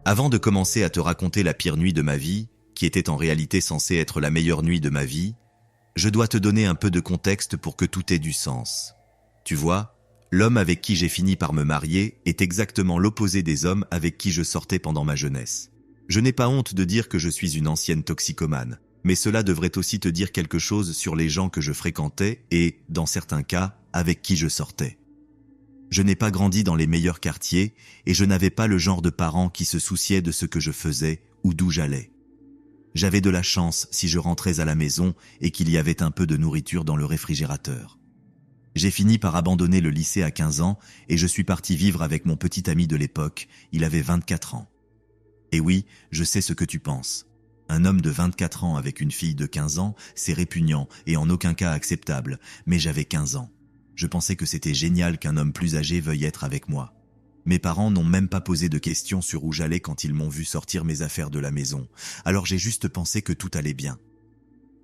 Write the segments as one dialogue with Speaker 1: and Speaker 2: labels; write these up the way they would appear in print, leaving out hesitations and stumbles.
Speaker 1: Avant de commencer à te raconter la pire nuit de ma vie, qui était en réalité censée être la meilleure nuit de ma vie, je dois te donner un peu de contexte pour que tout ait du sens. Tu vois, l'homme avec qui j'ai fini par me marier est exactement l'opposé des hommes avec qui je sortais pendant ma jeunesse. Je n'ai pas honte de dire que je suis une ancienne toxicomane, mais cela devrait aussi te dire quelque chose sur les gens que je fréquentais et, dans certains cas, avec qui je sortais. Je n'ai pas grandi dans les meilleurs quartiers et je n'avais pas le genre de parents qui se souciaient de ce que je faisais ou d'où j'allais. J'avais de la chance si je rentrais à la maison et qu'il y avait un peu de nourriture dans le réfrigérateur. J'ai fini par abandonner le lycée à 15 ans et je suis parti vivre avec mon petit ami de l'époque, il avait 24 ans. Et oui, je sais ce que tu penses. Un homme de 24 ans avec une fille de 15 ans, c'est répugnant et en aucun cas acceptable, mais j'avais 15 ans. Je pensais que c'était génial qu'un homme plus âgé veuille être avec moi. Mes parents n'ont même pas posé de questions sur où j'allais quand ils m'ont vu sortir mes affaires de la maison, alors j'ai juste pensé que tout allait bien.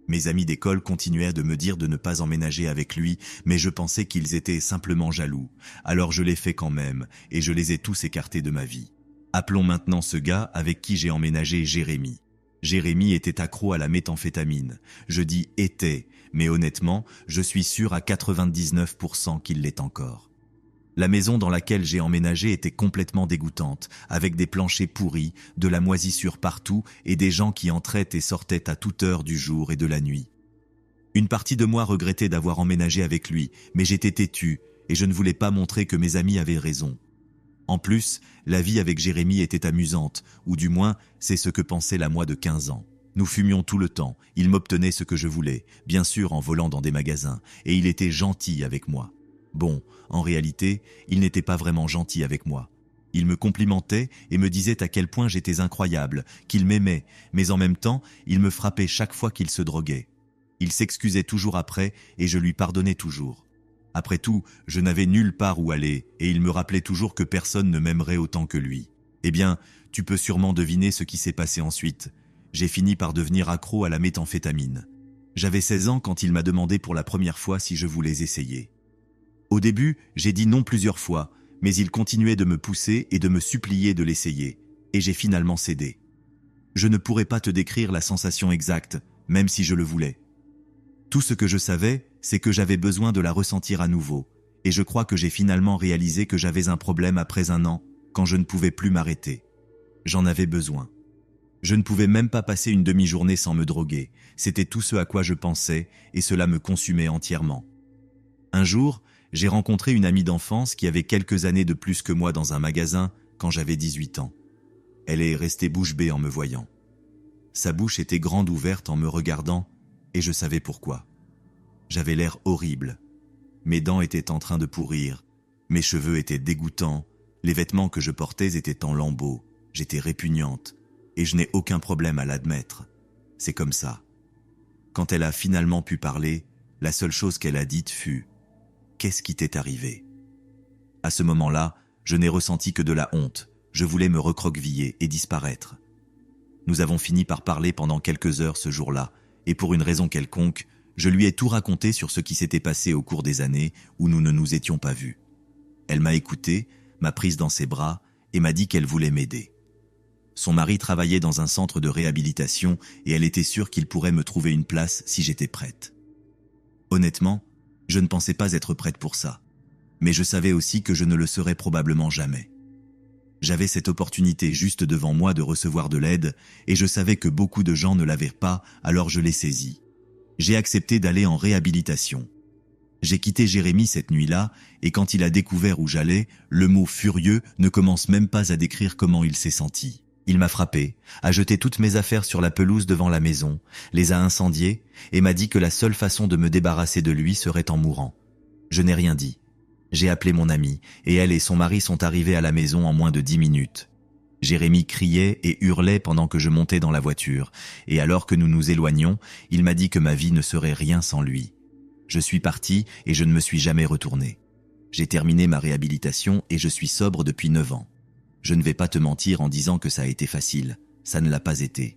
Speaker 1: Mes amis d'école continuaient de me dire de ne pas emménager avec lui, mais je pensais qu'ils étaient simplement jaloux, alors je l'ai fait quand même, et je les ai tous écartés de ma vie. Appelons maintenant ce gars avec qui j'ai emménagé Jérémy. Jérémy était accro à la méthamphétamine. Je dis « était », mais honnêtement, je suis sûr à 99% qu'il l'est encore. La maison dans laquelle j'ai emménagé était complètement dégoûtante, avec des planchers pourris, de la moisissure partout et des gens qui entraient et sortaient à toute heure du jour et de la nuit. Une partie de moi regrettait d'avoir emménagé avec lui, mais j'étais têtu et je ne voulais pas montrer que mes amis avaient raison. En plus, la vie avec Jérémy était amusante, ou du moins, c'est ce que pensait la moi de 15 ans. Nous fumions tout le temps, il m'obtenait ce que je voulais, bien sûr en volant dans des magasins, et il était gentil avec moi. Bon, en réalité, il n'était pas vraiment gentil avec moi. Il me complimentait et me disait à quel point j'étais incroyable, qu'il m'aimait, mais en même temps, il me frappait chaque fois qu'il se droguait. Il s'excusait toujours après et je lui pardonnais toujours. Après tout, je n'avais nulle part où aller et il me rappelait toujours que personne ne m'aimerait autant que lui. Eh bien, tu peux sûrement deviner ce qui s'est passé ensuite. J'ai fini par devenir accro à la méthamphétamine. J'avais 16 ans quand il m'a demandé pour la première fois si je voulais essayer. Au début, j'ai dit non plusieurs fois, mais il continuait de me pousser et de me supplier de l'essayer, et j'ai finalement cédé. Je ne pourrais pas te décrire la sensation exacte, même si je le voulais. Tout ce que je savais, c'est que j'avais besoin de la ressentir à nouveau, et je crois que j'ai finalement réalisé que j'avais un problème après 1 an, quand je ne pouvais plus m'arrêter. J'en avais besoin. Je ne pouvais même pas passer une demi-journée sans me droguer, c'était tout ce à quoi je pensais, et cela me consumait entièrement. Un jour, j'ai rencontré une amie d'enfance qui avait quelques années de plus que moi dans un magasin quand j'avais 18 ans. Elle est restée bouche bée en me voyant. Sa bouche était grande ouverte en me regardant, et je savais pourquoi. J'avais l'air horrible. Mes dents étaient en train de pourrir, mes cheveux étaient dégoûtants, les vêtements que je portais étaient en lambeaux, j'étais répugnante, et je n'ai aucun problème à l'admettre. C'est comme ça. Quand elle a finalement pu parler, la seule chose qu'elle a dite fut « Qu'est-ce qui t'est arrivé ?» À ce moment-là, je n'ai ressenti que de la honte, je voulais me recroqueviller et disparaître. Nous avons fini par parler pendant quelques heures ce jour-là, et pour une raison quelconque, je lui ai tout raconté sur ce qui s'était passé au cours des années où nous ne nous étions pas vus. Elle m'a écouté, m'a prise dans ses bras et m'a dit qu'elle voulait m'aider. Son mari travaillait dans un centre de réhabilitation et elle était sûre qu'il pourrait me trouver une place si j'étais prête. Honnêtement, je ne pensais pas être prête pour ça, mais je savais aussi que je ne le serais probablement jamais. J'avais cette opportunité juste devant moi de recevoir de l'aide et je savais que beaucoup de gens ne l'avaient pas, alors je l'ai saisie. J'ai accepté d'aller en réhabilitation. J'ai quitté Jérémy cette nuit-là et quand il a découvert où j'allais, le mot furieux ne commence même pas à décrire comment il s'est senti. Il m'a frappé, a jeté toutes mes affaires sur la pelouse devant la maison, les a incendiées et m'a dit que la seule façon de me débarrasser de lui serait en mourant. Je n'ai rien dit. J'ai appelé mon amie et elle et son mari sont arrivés à la maison en moins de 10 minutes. Jérémy criait et hurlait pendant que je montais dans la voiture et alors que nous nous éloignions, il m'a dit que ma vie ne serait rien sans lui. Je suis parti et je ne me suis jamais retourné. J'ai terminé ma réhabilitation et je suis sobre depuis 9 ans. Je ne vais pas te mentir en disant que ça a été facile, ça ne l'a pas été.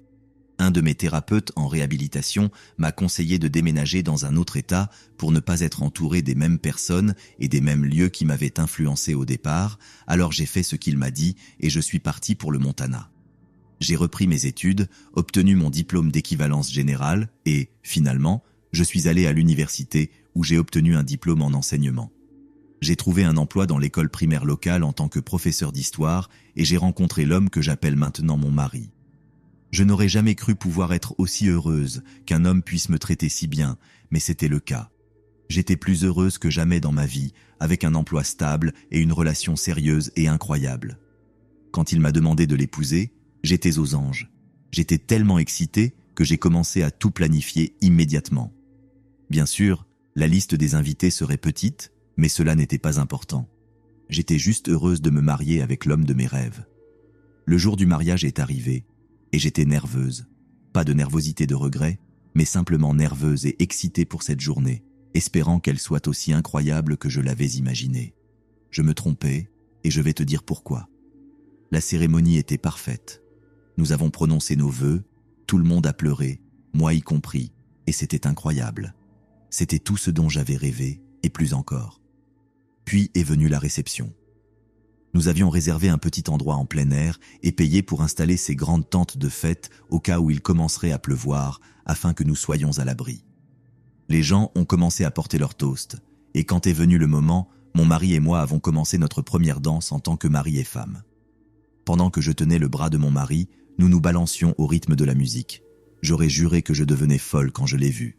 Speaker 1: Un de mes thérapeutes en réhabilitation m'a conseillé de déménager dans un autre état pour ne pas être entouré des mêmes personnes et des mêmes lieux qui m'avaient influencé au départ, alors j'ai fait ce qu'il m'a dit et je suis parti pour le Montana. J'ai repris mes études, obtenu mon diplôme d'équivalence générale et, finalement, je suis allé à l'université où j'ai obtenu un diplôme en enseignement. J'ai trouvé un emploi dans l'école primaire locale en tant que professeur d'histoire et j'ai rencontré l'homme que j'appelle maintenant mon mari. Je n'aurais jamais cru pouvoir être aussi heureuse, qu'un homme puisse me traiter si bien, mais c'était le cas. J'étais plus heureuse que jamais dans ma vie, avec un emploi stable et une relation sérieuse et incroyable. Quand il m'a demandé de l'épouser, j'étais aux anges. J'étais tellement excitée que j'ai commencé à tout planifier immédiatement. Bien sûr, la liste des invités serait petite, mais cela n'était pas important. J'étais juste heureuse de me marier avec l'homme de mes rêves. Le jour du mariage est arrivé, et j'étais nerveuse. Pas de nervosité de regret, mais simplement nerveuse et excitée pour cette journée, espérant qu'elle soit aussi incroyable que je l'avais imaginée. Je me trompais, et je vais te dire pourquoi. La cérémonie était parfaite. Nous avons prononcé nos vœux, tout le monde a pleuré, moi y compris, et c'était incroyable. C'était tout ce dont j'avais rêvé, et plus encore. Puis est venue la réception. Nous avions réservé un petit endroit en plein air et payé pour installer ces grandes tentes de fête au cas où il commencerait à pleuvoir, afin que nous soyons à l'abri. Les gens ont commencé à porter leurs toasts, et quand est venu le moment, mon mari et moi avons commencé notre première danse en tant que mari et femme. Pendant que je tenais le bras de mon mari, nous nous balancions au rythme de la musique. J'aurais juré que je devenais folle quand je l'ai vu.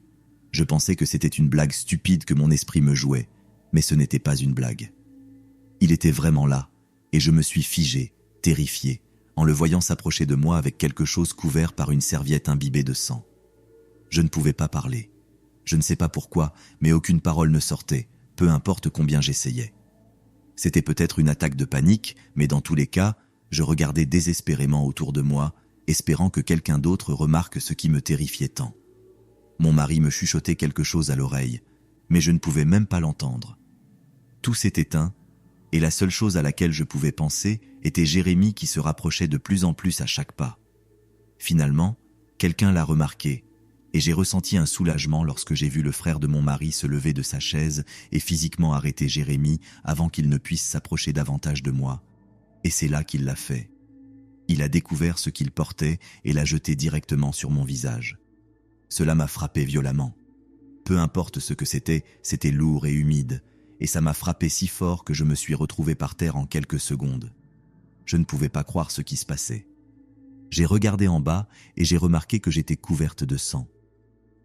Speaker 1: Je pensais que c'était une blague stupide que mon esprit me jouait, mais ce n'était pas une blague. Il était vraiment là, et je me suis figé, terrifié, en le voyant s'approcher de moi avec quelque chose couvert par une serviette imbibée de sang. Je ne pouvais pas parler. Je ne sais pas pourquoi, mais aucune parole ne sortait, peu importe combien j'essayais. C'était peut-être une attaque de panique, mais dans tous les cas, je regardais désespérément autour de moi, espérant que quelqu'un d'autre remarque ce qui me terrifiait tant. Mon mari me chuchotait quelque chose à l'oreille, mais je ne pouvais même pas l'entendre. Tout s'est éteint, et la seule chose à laquelle je pouvais penser était Jérémie qui se rapprochait de plus en plus à chaque pas. Finalement, quelqu'un l'a remarqué, et j'ai ressenti un soulagement lorsque j'ai vu le frère de mon mari se lever de sa chaise et physiquement arrêter Jérémie avant qu'il ne puisse s'approcher davantage de moi. Et c'est là qu'il l'a fait. Il a découvert ce qu'il portait et l'a jeté directement sur mon visage. Cela m'a frappé violemment. Peu importe ce que c'était lourd et humide, et ça m'a frappé si fort que je me suis retrouvé par terre en quelques secondes. Je ne pouvais pas croire ce qui se passait. J'ai regardé en bas et j'ai remarqué que j'étais couverte de sang.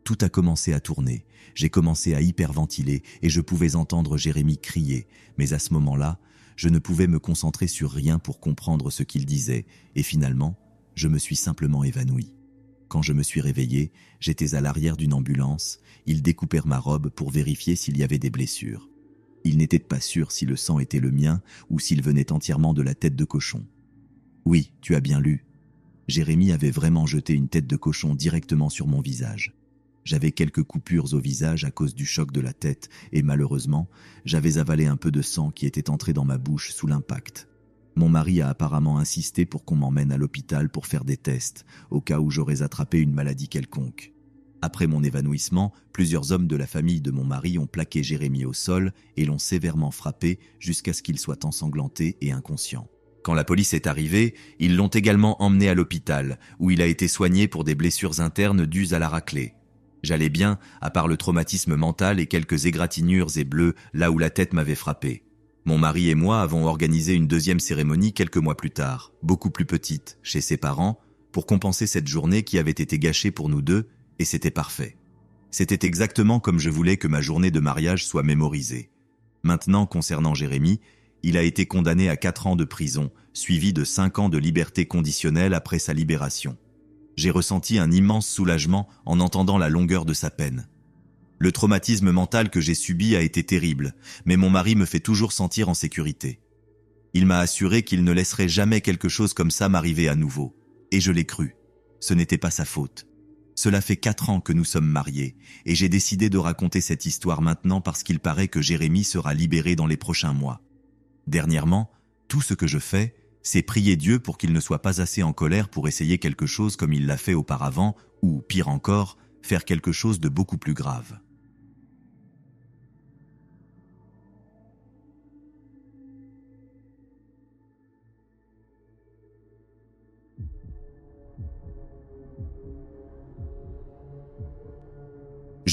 Speaker 1: Tout a commencé à tourner, j'ai commencé à hyperventiler et je pouvais entendre Jérémie crier, mais à ce moment-là, je ne pouvais me concentrer sur rien pour comprendre ce qu'il disait, et finalement, je me suis simplement évanoui. Quand je me suis réveillé, j'étais à l'arrière d'une ambulance, ils découpèrent ma robe pour vérifier s'il y avait des blessures. Ils n'étaient pas sûrs si le sang était le mien ou s'il venait entièrement de la tête de cochon. Oui, tu as bien lu. Jérémie avait vraiment jeté une tête de cochon directement sur mon visage. J'avais quelques coupures au visage à cause du choc de la tête et malheureusement, j'avais avalé un peu de sang qui était entré dans ma bouche sous l'impact. Mon mari a apparemment insisté pour qu'on m'emmène à l'hôpital pour faire des tests, au cas où j'aurais attrapé une maladie quelconque. Après mon évanouissement, plusieurs hommes de la famille de mon mari ont plaqué Jérémie au sol et l'ont sévèrement frappé jusqu'à ce qu'il soit ensanglanté et inconscient. Quand la police est arrivée, ils l'ont également emmené à l'hôpital, où il a été soigné pour des blessures internes dues à la raclée. J'allais bien, à part le traumatisme mental et quelques égratignures et bleus là où la tête m'avait frappé. Mon mari et moi avons organisé une deuxième cérémonie quelques mois plus tard, beaucoup plus petite, chez ses parents, pour compenser cette journée qui avait été gâchée pour nous deux, et c'était parfait. C'était exactement comme je voulais que ma journée de mariage soit mémorisée. Maintenant, concernant Jérémie, il a été condamné à 4 ans de prison, suivi de 5 ans de liberté conditionnelle après sa libération. J'ai ressenti un immense soulagement en entendant la longueur de sa peine. Le traumatisme mental que j'ai subi a été terrible, mais mon mari me fait toujours sentir en sécurité. Il m'a assuré qu'il ne laisserait jamais quelque chose comme ça m'arriver à nouveau. Et je l'ai cru. Ce n'était pas sa faute. Cela fait 4 ans que nous sommes mariés, et j'ai décidé de raconter cette histoire maintenant parce qu'il paraît que Jérémie sera libéré dans les prochains mois. Dernièrement, tout ce que je fais, c'est prier Dieu pour qu'il ne soit pas assez en colère pour essayer quelque chose comme il l'a fait auparavant, ou, pire encore, faire quelque chose de beaucoup plus grave.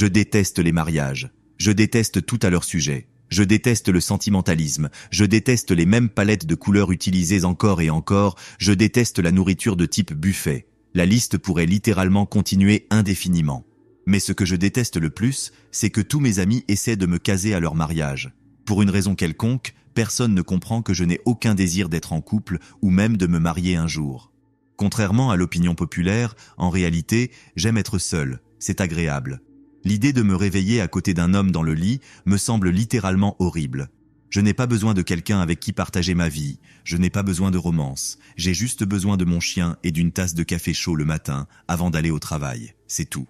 Speaker 1: Je déteste les mariages. Je déteste tout à leur sujet. Je déteste le sentimentalisme. Je déteste les mêmes palettes de couleurs utilisées encore et encore. Je déteste la nourriture de type buffet. La liste pourrait littéralement continuer indéfiniment. Mais ce que je déteste le plus, c'est que tous mes amis essaient de me caser à leur mariage. Pour une raison quelconque, personne ne comprend que je n'ai aucun désir d'être en couple ou même de me marier un jour. Contrairement à l'opinion populaire, en réalité, j'aime être seul. C'est agréable. L'idée de me réveiller à côté d'un homme dans le lit me semble littéralement horrible. Je n'ai pas besoin de quelqu'un avec qui partager ma vie. Je n'ai pas besoin de romance. J'ai juste besoin de mon chien et d'une tasse de café chaud le matin avant d'aller au travail. C'est tout.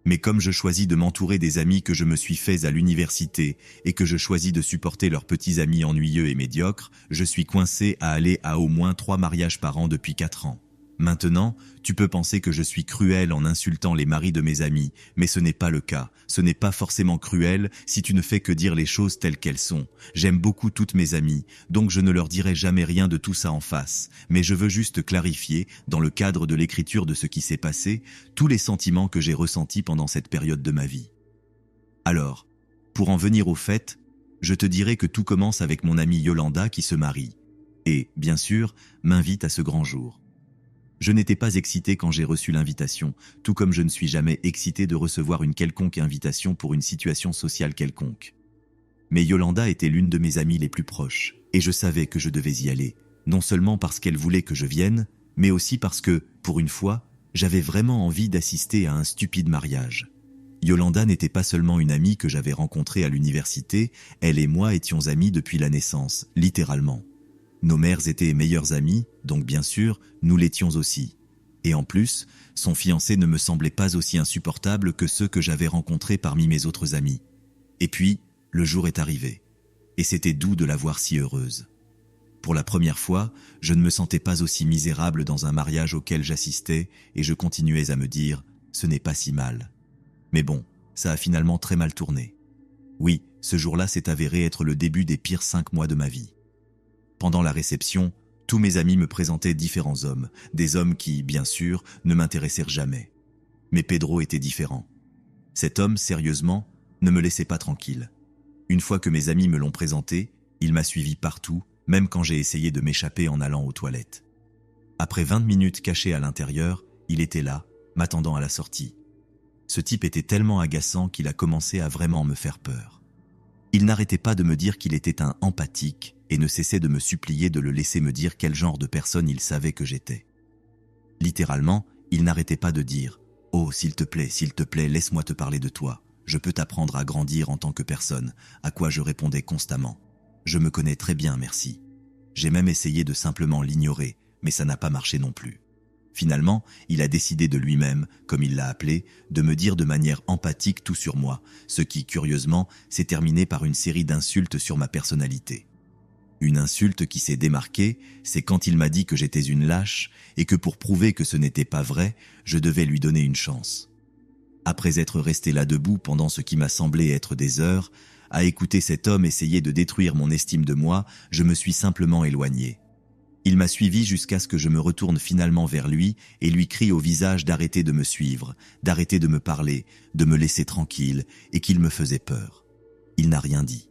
Speaker 1: Mais comme je choisis de m'entourer des amis que je me suis faits à l'université et que je choisis de supporter leurs petits amis ennuyeux et médiocres, je suis coincé à aller à au moins 3 mariages par an depuis 4 ans. Maintenant, tu peux penser que je suis cruel en insultant les maris de mes amis, mais ce n'est pas le cas. Ce n'est pas forcément cruel si tu ne fais que dire les choses telles qu'elles sont. J'aime beaucoup toutes mes amies, donc je ne leur dirai jamais rien de tout ça en face. Mais je veux juste clarifier, dans le cadre de l'écriture de ce qui s'est passé, tous les sentiments que j'ai ressentis pendant cette période de ma vie. Alors, pour en venir au fait, je te dirai que tout commence avec mon amie Yolanda qui se marie. Et, bien sûr, m'invite à ce grand jour. Je n'étais pas excité quand j'ai reçu l'invitation, tout comme je ne suis jamais excité de recevoir une quelconque invitation pour une situation sociale quelconque. Mais Yolanda était l'une de mes amies les plus proches, et je savais que je devais y aller, non seulement parce qu'elle voulait que je vienne, mais aussi parce que, pour une fois, j'avais vraiment envie d'assister à un stupide mariage. Yolanda n'était pas seulement une amie que j'avais rencontrée à l'université, elle et moi étions amis depuis la naissance, littéralement. Nos mères étaient meilleures amies, donc bien sûr, nous l'étions aussi. Et en plus, son fiancé ne me semblait pas aussi insupportable que ceux que j'avais rencontrés parmi mes autres amis. Et puis, le jour est arrivé. Et c'était doux de la voir si heureuse. Pour la première fois, je ne me sentais pas aussi misérable dans un mariage auquel j'assistais et je continuais à me dire « ce n'est pas si mal ». Mais bon, ça a finalement très mal tourné. Oui, ce jour-là s'est avéré être le début des pires 5 mois de ma vie. Pendant la réception, tous mes amis me présentaient différents hommes, des hommes qui, bien sûr, ne m'intéressèrent jamais. Mais Pedro était différent. Cet homme, sérieusement, ne me laissait pas tranquille. Une fois que mes amis me l'ont présenté, il m'a suivi partout, même quand j'ai essayé de m'échapper en allant aux toilettes. Après 20 minutes caché à l'intérieur, il était là, m'attendant à la sortie. Ce type était tellement agaçant qu'il a commencé à vraiment me faire peur. Il n'arrêtait pas de me dire qu'il était un empathique et ne cessait de me supplier de le laisser me dire quel genre de personne il savait que j'étais. Littéralement, il n'arrêtait pas de dire « Oh, s'il te plaît, laisse-moi te parler de toi. Je peux t'apprendre à grandir en tant que personne », à quoi je répondais constamment « Je me connais très bien, merci ». J'ai même essayé de simplement l'ignorer, mais ça n'a pas marché non plus. Finalement, il a décidé de lui-même, comme il l'a appelé, de me dire de manière empathique tout sur moi, ce qui, curieusement, s'est terminé par une série d'insultes sur ma personnalité. Une insulte qui s'est démarquée, c'est quand il m'a dit que j'étais une lâche et que pour prouver que ce n'était pas vrai, je devais lui donner une chance. Après être resté là debout pendant ce qui m'a semblé être des heures, à écouter cet homme essayer de détruire mon estime de moi, je me suis simplement éloigné. Il m'a suivi jusqu'à ce que je me retourne finalement vers lui et lui crie au visage d'arrêter de me suivre, d'arrêter de me parler, de me laisser tranquille et qu'il me faisait peur. Il n'a rien dit.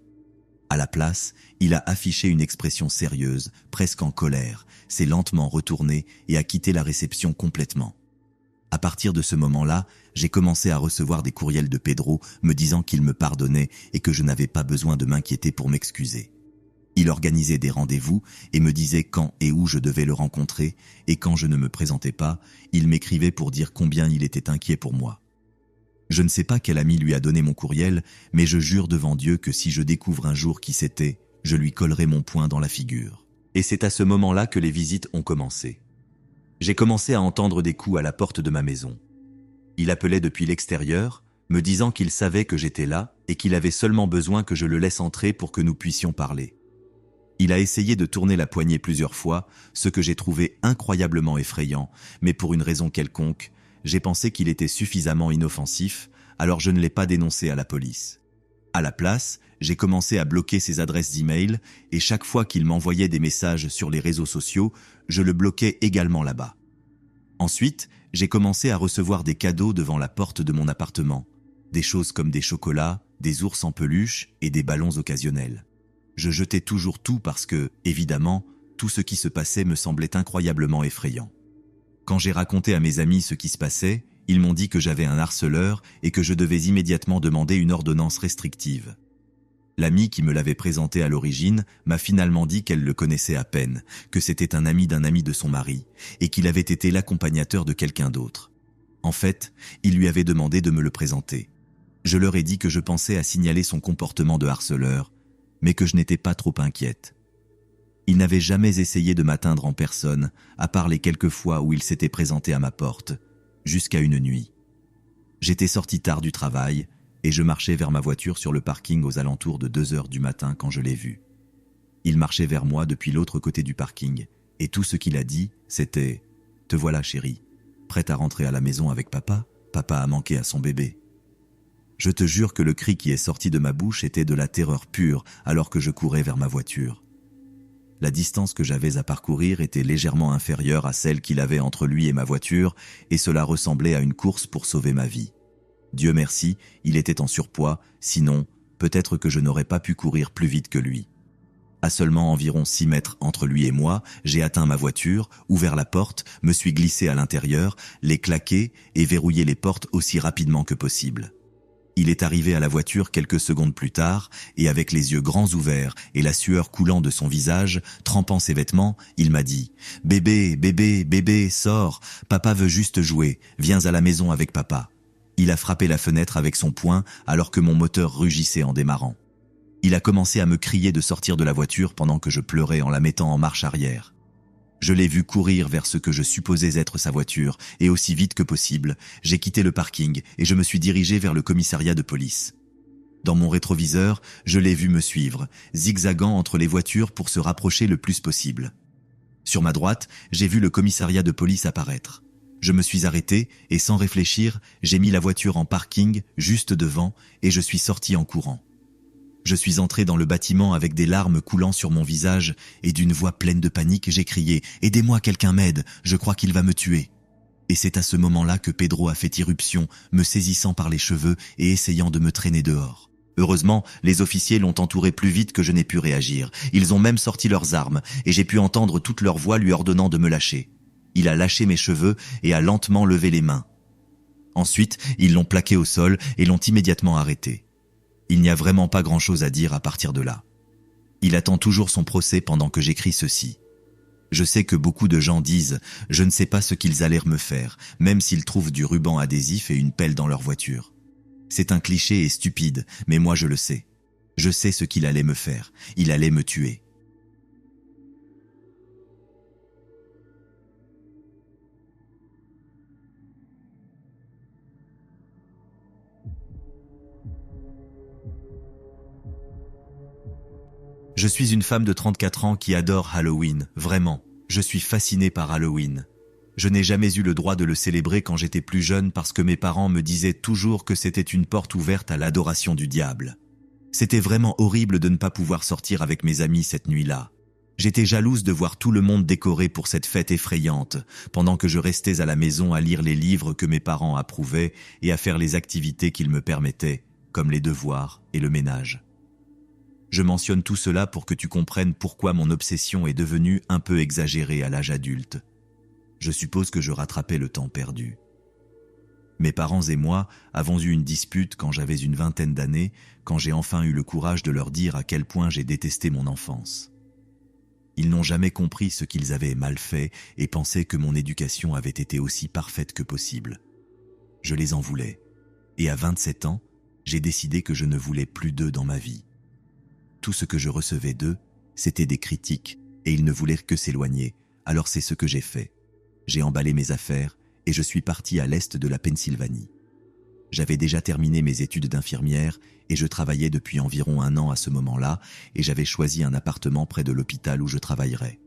Speaker 1: À la place, il a affiché une expression sérieuse, presque en colère, s'est lentement retourné et a quitté la réception complètement. À partir de ce moment-là, j'ai commencé à recevoir des courriels de Pedro me disant qu'il me pardonnait et que je n'avais pas besoin de m'inquiéter pour m'excuser. Il organisait des rendez-vous et me disait quand et où je devais le rencontrer, et quand je ne me présentais pas, il m'écrivait pour dire combien il était inquiet pour moi. Je ne sais pas quel ami lui a donné mon courriel, mais je jure devant Dieu que si je découvre un jour qui c'était, je lui collerai mon poing dans la figure. Et c'est à ce moment-là que les visites ont commencé. J'ai commencé à entendre des coups à la porte de ma maison. Il appelait depuis l'extérieur, me disant qu'il savait que j'étais là et qu'il avait seulement besoin que je le laisse entrer pour que nous puissions parler. Il a essayé de tourner la poignée plusieurs fois, ce que j'ai trouvé incroyablement effrayant, mais pour une raison quelconque, j'ai pensé qu'il était suffisamment inoffensif, alors je ne l'ai pas dénoncé à la police. À la place, j'ai commencé à bloquer ses adresses d'e-mail et chaque fois qu'il m'envoyait des messages sur les réseaux sociaux, je le bloquais également là-bas. Ensuite, j'ai commencé à recevoir des cadeaux devant la porte de mon appartement. Des choses comme des chocolats, des ours en peluche et des ballons occasionnels. Je jetais toujours tout parce que, évidemment, tout ce qui se passait me semblait incroyablement effrayant. Quand j'ai raconté à mes amis ce qui se passait, ils m'ont dit que j'avais un harceleur et que je devais immédiatement demander une ordonnance restrictive. L'amie qui me l'avait présenté à l'origine m'a finalement dit qu'elle le connaissait à peine, que c'était un ami d'un ami de son mari, et qu'il avait été l'accompagnateur de quelqu'un d'autre. En fait, il lui avait demandé de me le présenter. Je leur ai dit que je pensais à signaler son comportement de harceleur, mais que je n'étais pas trop inquiète. Il n'avait jamais essayé de m'atteindre en personne, à part les quelques fois où il s'était présenté à ma porte, jusqu'à une nuit. J'étais sorti tard du travail, et je marchais vers ma voiture sur le parking aux alentours de 2 heures du matin quand je l'ai vu. Il marchait vers moi depuis l'autre côté du parking, et tout ce qu'il a dit, c'était « Te voilà chérie, prête à rentrer à la maison avec papa? Papa a manqué à son bébé. » Je te jure que le cri qui est sorti de ma bouche était de la terreur pure alors que je courais vers ma voiture. La distance que j'avais à parcourir était légèrement inférieure à celle qu'il avait entre lui et ma voiture, et cela ressemblait à une course pour sauver ma vie. Dieu merci, il était en surpoids, sinon, peut-être que je n'aurais pas pu courir plus vite que lui. À seulement environ 6 mètres entre lui et moi, j'ai atteint ma voiture, ouvert la porte, me suis glissé à l'intérieur, l'ai claqué et verrouillé les portes aussi rapidement que possible. Il est arrivé à la voiture quelques secondes plus tard, et avec les yeux grands ouverts et la sueur coulant de son visage, trempant ses vêtements, il m'a dit « Bébé, bébé, bébé, sors, papa veut juste jouer, viens à la maison avec papa. » Il a frappé la fenêtre avec son poing alors que mon moteur rugissait en démarrant. Il a commencé à me crier de sortir de la voiture pendant que je pleurais en la mettant en marche arrière. Je l'ai vu courir vers ce que je supposais être sa voiture, et aussi vite que possible, j'ai quitté le parking et je me suis dirigé vers le commissariat de police. Dans mon rétroviseur, je l'ai vu me suivre, zigzagant entre les voitures pour se rapprocher le plus possible. Sur ma droite, j'ai vu le commissariat de police apparaître. Je me suis arrêté et sans réfléchir, j'ai mis la voiture en parking juste devant et je suis sorti en courant. Je suis entré dans le bâtiment avec des larmes coulant sur mon visage et d'une voix pleine de panique, j'ai crié « Aidez-moi, quelqu'un m'aide, je crois qu'il va me tuer !» Et c'est à ce moment-là que Pedro a fait irruption, me saisissant par les cheveux et essayant de me traîner dehors. Heureusement, les officiers l'ont entouré plus vite que je n'ai pu réagir. Ils ont même sorti leurs armes et j'ai pu entendre toute leur voix lui ordonnant de me lâcher. Il a lâché mes cheveux et a lentement levé les mains. Ensuite, ils l'ont plaqué au sol et l'ont immédiatement arrêté. Il n'y a vraiment pas grand-chose à dire à partir de là. Il attend toujours son procès pendant que j'écris ceci. Je sais que beaucoup de gens disent « Je ne sais pas ce qu'ils allèrent me faire », même s'ils trouvent du ruban adhésif et une pelle dans leur voiture. C'est un cliché et stupide, mais moi je le sais. Je sais ce qu'il allait me faire. Il allait me tuer. Je suis une femme de 34 ans qui adore Halloween, vraiment. Je suis fascinée par Halloween. Je n'ai jamais eu le droit de le célébrer quand j'étais plus jeune parce que mes parents me disaient toujours que c'était une porte ouverte à l'adoration du diable. C'était vraiment horrible de ne pas pouvoir sortir avec mes amis cette nuit-là. J'étais jalouse de voir tout le monde décoré pour cette fête effrayante, pendant que je restais à la maison à lire les livres que mes parents approuvaient et à faire les activités qu'ils me permettaient, comme les devoirs et le ménage. Je mentionne tout cela pour que tu comprennes pourquoi mon obsession est devenue un peu exagérée à l'âge adulte. Je suppose que je rattrapais le temps perdu. Mes parents et moi avons eu une dispute quand j'avais une vingtaine d'années, quand j'ai enfin eu le courage de leur dire à quel point j'ai détesté mon enfance. Ils n'ont jamais compris ce qu'ils avaient mal fait et pensaient que mon éducation avait été aussi parfaite que possible. Je les en voulais. Et à 27 ans, j'ai décidé que je ne voulais plus d'eux dans ma vie. Tout ce que je recevais d'eux, c'était des critiques, et ils ne voulaient que s'éloigner, alors c'est ce que j'ai fait. J'ai emballé mes affaires, et je suis parti à l'est de la Pennsylvanie. J'avais déjà terminé mes études d'infirmière, et je travaillais depuis environ 1 an à ce moment-là, et j'avais choisi un appartement près de l'hôpital où je travaillerais.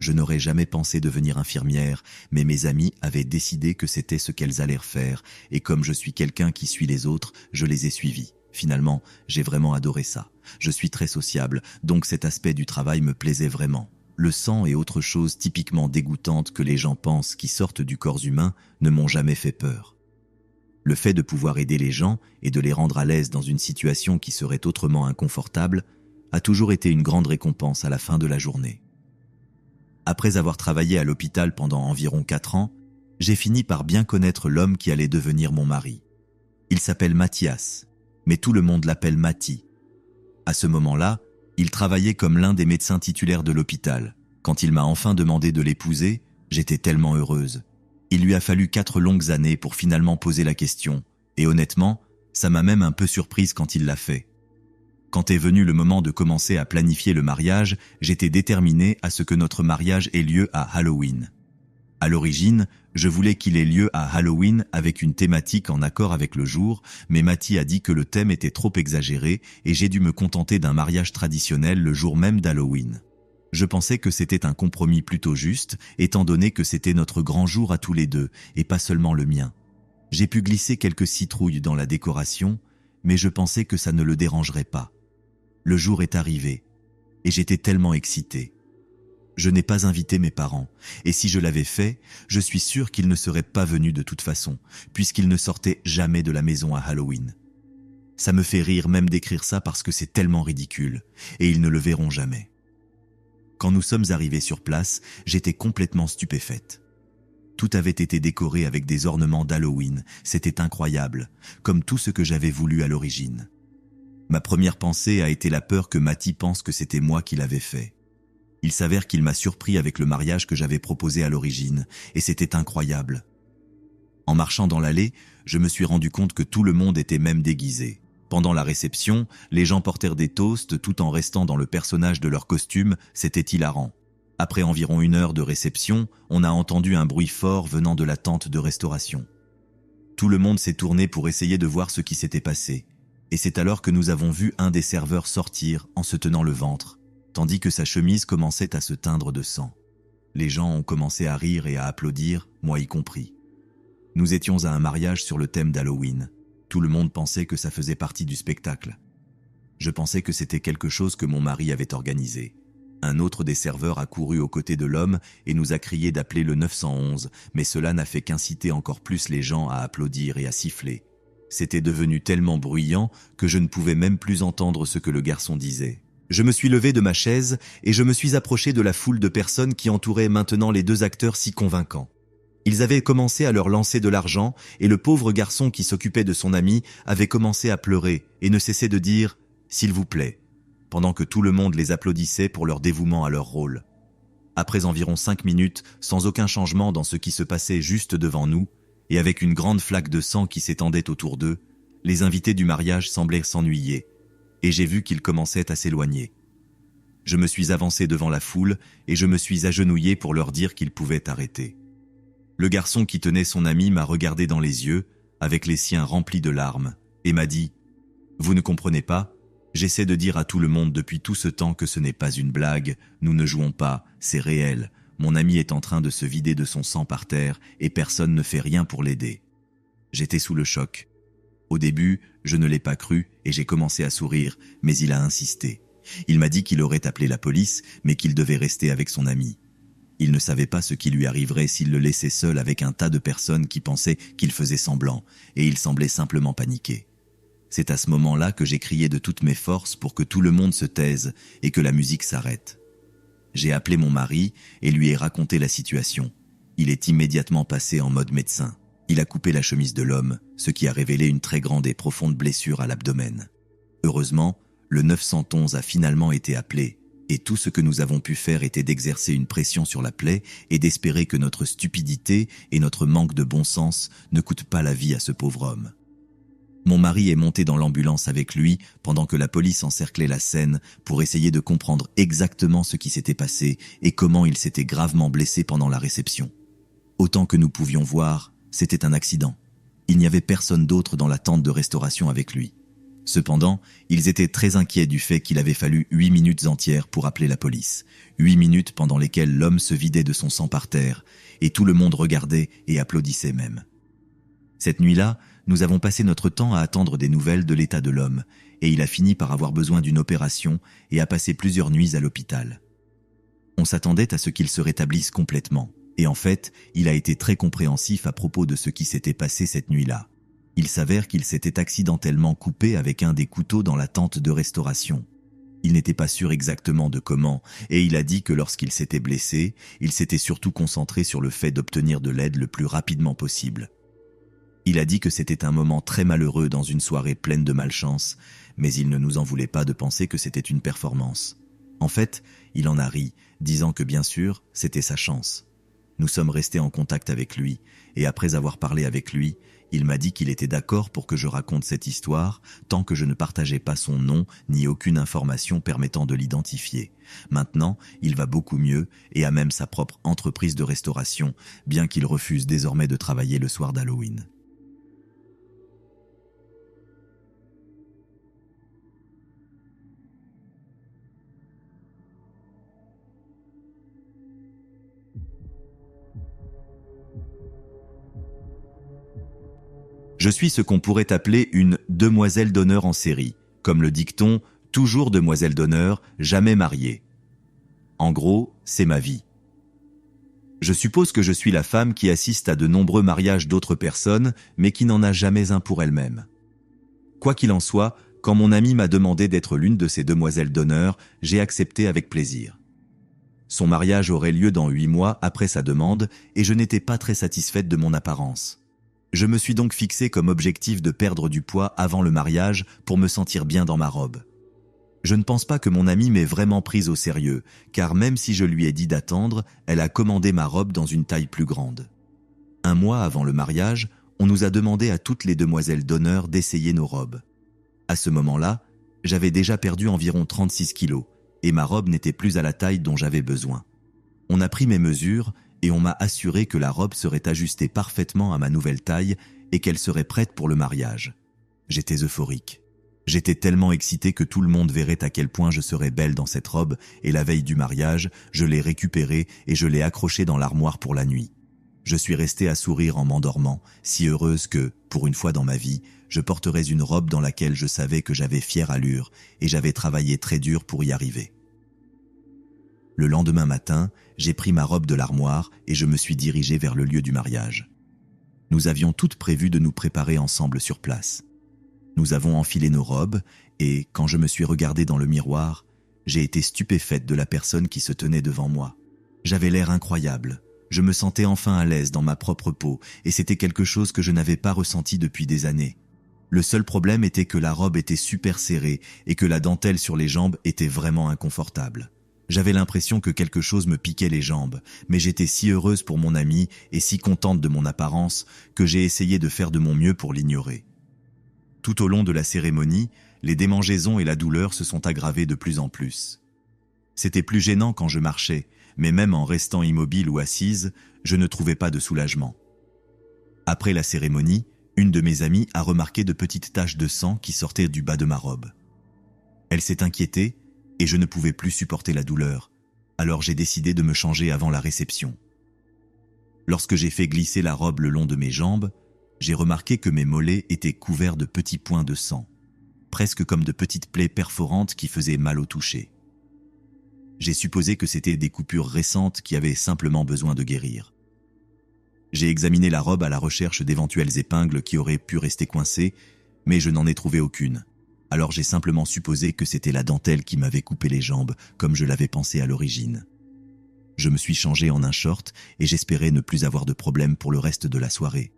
Speaker 1: Je n'aurais jamais pensé devenir infirmière, mais mes amies avaient décidé que c'était ce qu'elles allèrent faire, et comme je suis quelqu'un qui suit les autres, je les ai suivies. Finalement, j'ai vraiment adoré ça. Je suis très sociable, donc cet aspect du travail me plaisait vraiment. Le sang et autres choses typiquement dégoûtantes que les gens pensent qui sortent du corps humain ne m'ont jamais fait peur. Le fait de pouvoir aider les gens et de les rendre à l'aise dans une situation qui serait autrement inconfortable a toujours été une grande récompense à la fin de la journée. Après avoir travaillé à l'hôpital pendant environ 4 ans, j'ai fini par bien connaître l'homme qui allait devenir mon mari. Il s'appelle Mathias, mais tout le monde l'appelle Mati. À ce moment-là, il travaillait comme l'un des médecins titulaires de l'hôpital. Quand il m'a enfin demandé de l'épouser, j'étais tellement heureuse. Il lui a fallu 4 longues années pour finalement poser la question, et honnêtement, ça m'a même un peu surprise quand il l'a fait. Quand est venu le moment de commencer à planifier le mariage, j'étais déterminée à ce que notre mariage ait lieu à Halloween. À l'origine, je voulais qu'il ait lieu à Halloween avec une thématique en accord avec le jour, mais Mati a dit que le thème était trop exagéré et j'ai dû me contenter d'un mariage traditionnel le jour même d'Halloween. Je pensais que c'était un compromis plutôt juste, étant donné que c'était notre grand jour à tous les deux, et pas seulement le mien. J'ai pu glisser quelques citrouilles dans la décoration, mais je pensais que ça ne le dérangerait pas. Le jour est arrivé, et j'étais tellement excitée. Je n'ai pas invité mes parents, et si je l'avais fait, je suis sûre qu'ils ne seraient pas venus de toute façon, puisqu'ils ne sortaient jamais de la maison à Halloween. Ça me fait rire même d'écrire ça parce que c'est tellement ridicule, et ils ne le verront jamais. Quand nous sommes arrivés sur place, j'étais complètement stupéfaite. Tout avait été décoré avec des ornements d'Halloween, c'était incroyable, comme tout ce que j'avais voulu à l'origine. Ma première pensée a été la peur que Mati pense que c'était moi qui l'avais fait. Il s'avère qu'il m'a surpris avec le mariage que j'avais proposé à l'origine, et c'était incroyable. En marchant dans l'allée, je me suis rendu compte que tout le monde était même déguisé. Pendant la réception, les gens portèrent des toasts tout en restant dans le personnage de leur costume, c'était hilarant. Après environ 1 heure de réception, on a entendu un bruit fort venant de la tente de restauration. Tout le monde s'est tourné pour essayer de voir ce qui s'était passé, et c'est alors que nous avons vu un des serveurs sortir en se tenant le ventre, tandis que sa chemise commençait à se teindre de sang. Les gens ont commencé à rire et à applaudir, moi y compris. Nous étions à un mariage sur le thème d'Halloween. Tout le monde pensait que ça faisait partie du spectacle. Je pensais que c'était quelque chose que mon mari avait organisé. Un autre des serveurs a couru aux côtés de l'homme et nous a crié d'appeler le 911, mais cela n'a fait qu'inciter encore plus les gens à applaudir et à siffler. C'était devenu tellement bruyant que je ne pouvais même plus entendre ce que le garçon disait. Je me suis levé de ma chaise et je me suis approché de la foule de personnes qui entouraient maintenant les 2 acteurs si convaincants. Ils avaient commencé à leur lancer de l'argent et le pauvre garçon qui s'occupait de son ami avait commencé à pleurer et ne cessait de dire « s'il vous plaît », pendant que tout le monde les applaudissait pour leur dévouement à leur rôle. Après environ 5 minutes, sans aucun changement dans ce qui se passait juste devant nous, et avec une grande flaque de sang qui s'étendait autour d'eux, les invités du mariage semblaient s'ennuyer, et j'ai vu qu'ils commençaient à s'éloigner. Je me suis avancé devant la foule et je me suis agenouillé pour leur dire qu'ils pouvaient arrêter. Le garçon qui tenait son ami m'a regardé dans les yeux, avec les siens remplis de larmes, et m'a dit « Vous ne comprenez pas ? J'essaie de dire à tout le monde depuis tout ce temps que ce n'est pas une blague, nous ne jouons pas, c'est réel. Mon ami est en train de se vider de son sang par terre et personne ne fait rien pour l'aider. » J'étais sous le choc. Au début, je ne l'ai pas cru et j'ai commencé à sourire, mais il a insisté. Il m'a dit qu'il aurait appelé la police, mais qu'il devait rester avec son ami. Il ne savait pas ce qui lui arriverait s'il le laissait seul avec un tas de personnes qui pensaient qu'il faisait semblant, et il semblait simplement paniquer. C'est à ce moment-là que j'ai crié de toutes mes forces pour que tout le monde se taise et que la musique s'arrête. J'ai appelé mon mari et lui ai raconté la situation. Il est immédiatement passé en mode médecin. Il a coupé la chemise de l'homme, ce qui a révélé une très grande et profonde blessure à l'abdomen. Heureusement, le 911 a finalement été appelé, et tout ce que nous avons pu faire était d'exercer une pression sur la plaie et d'espérer que notre stupidité et notre manque de bon sens ne coûtent pas la vie à ce pauvre homme. Mon mari est monté dans l'ambulance avec lui pendant que la police encerclait la scène pour essayer de comprendre exactement ce qui s'était passé et comment il s'était gravement blessé pendant la réception. Autant que nous pouvions voir, c'était un accident. Il n'y avait personne d'autre dans la tente de restauration avec lui. Cependant, ils étaient très inquiets du fait qu'il avait fallu 8 minutes entières pour appeler la police. 8 minutes pendant lesquelles l'homme se vidait de son sang par terre, et tout le monde regardait et applaudissait même. Cette nuit-là, nous avons passé notre temps à attendre des nouvelles de l'état de l'homme, et il a fini par avoir besoin d'une opération et a passé plusieurs nuits à l'hôpital. On s'attendait à ce qu'il se rétablisse complètement, et en fait, il a été très compréhensif à propos de ce qui s'était passé cette nuit-là. Il s'avère qu'il s'était accidentellement coupé avec un des couteaux dans la tente de restauration. Il n'était pas sûr exactement de comment, et il a dit que lorsqu'il s'était blessé, il s'était surtout concentré sur le fait d'obtenir de l'aide le plus rapidement possible. Il a dit que c'était un moment très malheureux dans une soirée pleine de malchance, mais il ne nous en voulait pas de penser que c'était une performance. En fait, il en a ri, disant que bien sûr, c'était sa chance. Nous sommes restés en contact avec lui, et après avoir parlé avec lui, il m'a dit qu'il était d'accord pour que je raconte cette histoire, tant que je ne partageais pas son nom ni aucune information permettant de l'identifier. Maintenant, il va beaucoup mieux et a même sa propre entreprise de restauration, bien qu'il refuse désormais de travailler le soir d'Halloween. Je suis ce qu'on pourrait appeler une demoiselle d'honneur en série, comme le dicton « toujours demoiselle d'honneur, jamais mariée ». En gros, c'est ma vie. Je suppose que je suis la femme qui assiste à de nombreux mariages d'autres personnes, mais qui n'en a jamais un pour elle-même. Quoi qu'il en soit, quand mon amie m'a demandé d'être l'une de ces demoiselles d'honneur, j'ai accepté avec plaisir. Son mariage aurait lieu dans 8 mois après sa demande, et je n'étais pas très satisfaite de mon apparence. Je me suis donc fixé comme objectif de perdre du poids avant le mariage pour me sentir bien dans ma robe. Je ne pense pas que mon amie m'ait vraiment prise au sérieux, car même si je lui ai dit d'attendre, elle a commandé ma robe dans une taille plus grande. 1 mois avant le mariage, on nous a demandé à toutes les demoiselles d'honneur d'essayer nos robes. À ce moment-là, j'avais déjà perdu environ 36 kilos, et ma robe n'était plus à la taille dont j'avais besoin. On a pris mes mesures, et on m'a assuré que la robe serait ajustée parfaitement à ma nouvelle taille et qu'elle serait prête pour le mariage. J'étais euphorique. J'étais tellement excité que tout le monde verrait à quel point je serais belle dans cette robe, et la veille du mariage, je l'ai récupérée et je l'ai accrochée dans l'armoire pour la nuit. Je suis restée à sourire en m'endormant, si heureuse que, pour une fois dans ma vie, je porterais une robe dans laquelle je savais que j'avais fière allure et j'avais travaillé très dur pour y arriver. Le lendemain matin, j'ai pris ma robe de l'armoire et je me suis dirigé vers le lieu du mariage. Nous avions toutes prévu de nous préparer ensemble sur place. Nous avons enfilé nos robes et, quand je me suis regardée dans le miroir, j'ai été stupéfaite de la personne qui se tenait devant moi. J'avais l'air incroyable. Je me sentais enfin à l'aise dans ma propre peau et c'était quelque chose que je n'avais pas ressenti depuis des années. Le seul problème était que la robe était super serrée et que la dentelle sur les jambes était vraiment inconfortable. J'avais l'impression que quelque chose me piquait les jambes, mais j'étais si heureuse pour mon amie et si contente de mon apparence que j'ai essayé de faire de mon mieux pour l'ignorer. Tout au long de la cérémonie, les démangeaisons et la douleur se sont aggravées de plus en plus. C'était plus gênant quand je marchais, mais même en restant immobile ou assise, je ne trouvais pas de soulagement. Après la cérémonie, une de mes amies a remarqué de petites taches de sang qui sortaient du bas de ma robe. Elle s'est inquiétée et je ne pouvais plus supporter la douleur, alors j'ai décidé de me changer avant la réception. Lorsque j'ai fait glisser la robe le long de mes jambes, j'ai remarqué que mes mollets étaient couverts de petits points de sang, presque comme de petites plaies perforantes qui faisaient mal au toucher. J'ai supposé que c'était des coupures récentes qui avaient simplement besoin de guérir. J'ai examiné la robe à la recherche d'éventuelles épingles qui auraient pu rester coincées, mais je n'en ai trouvé aucune. Alors j'ai simplement supposé que c'était la dentelle qui m'avait coupé les jambes, comme je l'avais pensé à l'origine. Je me suis changé en un short et j'espérais ne plus avoir de problème pour le reste de la soirée.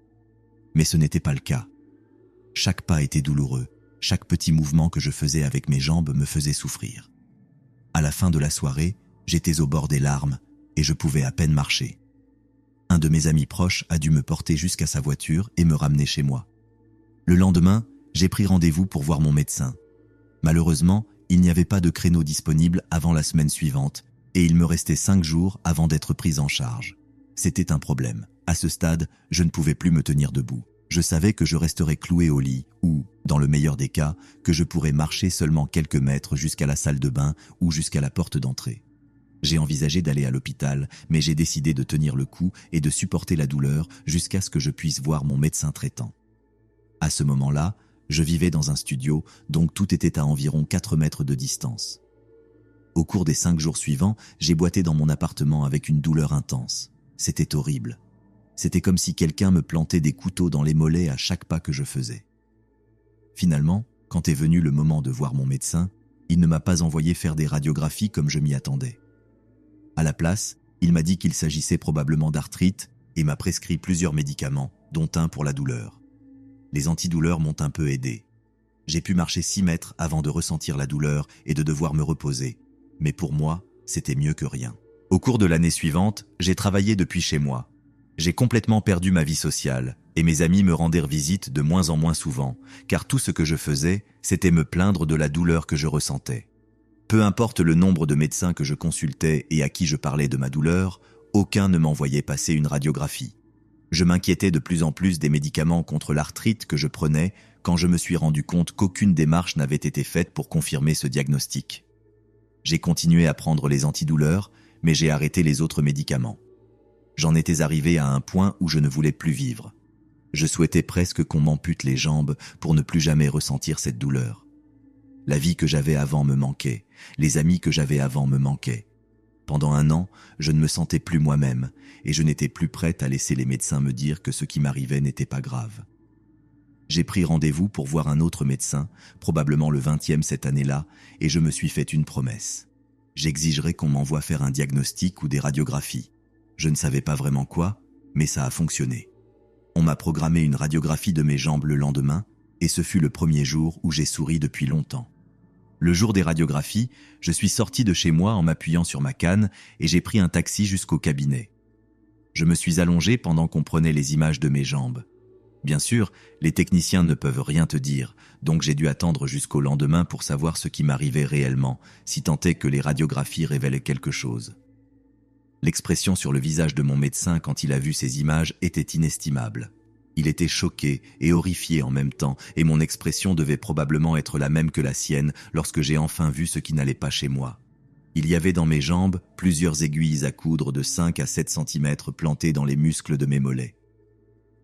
Speaker 1: Mais ce n'était pas le cas. Chaque pas était douloureux, chaque petit mouvement que je faisais avec mes jambes me faisait souffrir. À la fin de la soirée, j'étais au bord des larmes et je pouvais à peine marcher. Un de mes amis proches a dû me porter jusqu'à sa voiture et me ramener chez moi. Le lendemain, j'ai pris rendez-vous pour voir mon médecin. Malheureusement, il n'y avait pas de créneau disponible avant la semaine suivante et il me restait 5 jours avant d'être prise en charge. C'était un problème. À ce stade, je ne pouvais plus me tenir debout. Je savais que je resterais clouée au lit ou, dans le meilleur des cas, que je pourrais marcher seulement quelques mètres jusqu'à la salle de bain ou jusqu'à la porte d'entrée. J'ai envisagé d'aller à l'hôpital, mais j'ai décidé de tenir le coup et de supporter la douleur jusqu'à ce que je puisse voir mon médecin traitant. À ce moment-là, je vivais dans un studio, donc tout était à environ 4 mètres de distance. Au cours des 5 jours suivants, j'ai boité dans mon appartement avec une douleur intense. C'était horrible. C'était comme si quelqu'un me plantait des couteaux dans les mollets à chaque pas que je faisais. Finalement, quand est venu le moment de voir mon médecin, il ne m'a pas envoyé faire des radiographies comme je m'y attendais. À la place, il m'a dit qu'il s'agissait probablement d'arthrite et m'a prescrit plusieurs médicaments, dont un pour la douleur. Les antidouleurs m'ont un peu aidé. J'ai pu marcher 6 mètres avant de ressentir la douleur et de devoir me reposer. Mais pour moi, c'était mieux que rien. Au cours de l'année suivante, j'ai travaillé depuis chez moi. J'ai complètement perdu ma vie sociale et mes amis me rendirent visite de moins en moins souvent, car tout ce que je faisais, c'était me plaindre de la douleur que je ressentais. Peu importe le nombre de médecins que je consultais et à qui je parlais de ma douleur, aucun ne m'envoyait passer une radiographie. Je m'inquiétais de plus en plus des médicaments contre l'arthrite que je prenais quand je me suis rendu compte qu'aucune démarche n'avait été faite pour confirmer ce diagnostic. J'ai continué à prendre les antidouleurs, mais j'ai arrêté les autres médicaments. J'en étais arrivé à un point où je ne voulais plus vivre. Je souhaitais presque qu'on m'ampute les jambes pour ne plus jamais ressentir cette douleur. La vie que j'avais avant me manquait, les amis que j'avais avant me manquaient. Pendant 1 an, je ne me sentais plus moi-même et je n'étais plus prête à laisser les médecins me dire que ce qui m'arrivait n'était pas grave. J'ai pris rendez-vous pour voir un autre médecin, probablement le 20e cette année-là, et je me suis fait une promesse. J'exigerai qu'on m'envoie faire un diagnostic ou des radiographies. Je ne savais pas vraiment quoi, mais ça a fonctionné. On m'a programmé une radiographie de mes jambes le lendemain, et ce fut le premier jour où j'ai souri depuis longtemps. Le jour des radiographies, je suis sorti de chez moi en m'appuyant sur ma canne et j'ai pris un taxi jusqu'au cabinet. Je me suis allongé pendant qu'on prenait les images de mes jambes. Bien sûr, les techniciens ne peuvent rien te dire, donc j'ai dû attendre jusqu'au lendemain pour savoir ce qui m'arrivait réellement, si tant est que les radiographies révélaient quelque chose. L'expression sur le visage de mon médecin quand il a vu ces images était inestimable. Il était choqué et horrifié en même temps, et mon expression devait probablement être la même que la sienne lorsque j'ai enfin vu ce qui n'allait pas chez moi. Il y avait dans mes jambes plusieurs aiguilles à coudre de 5 à 7 cm plantées dans les muscles de mes mollets.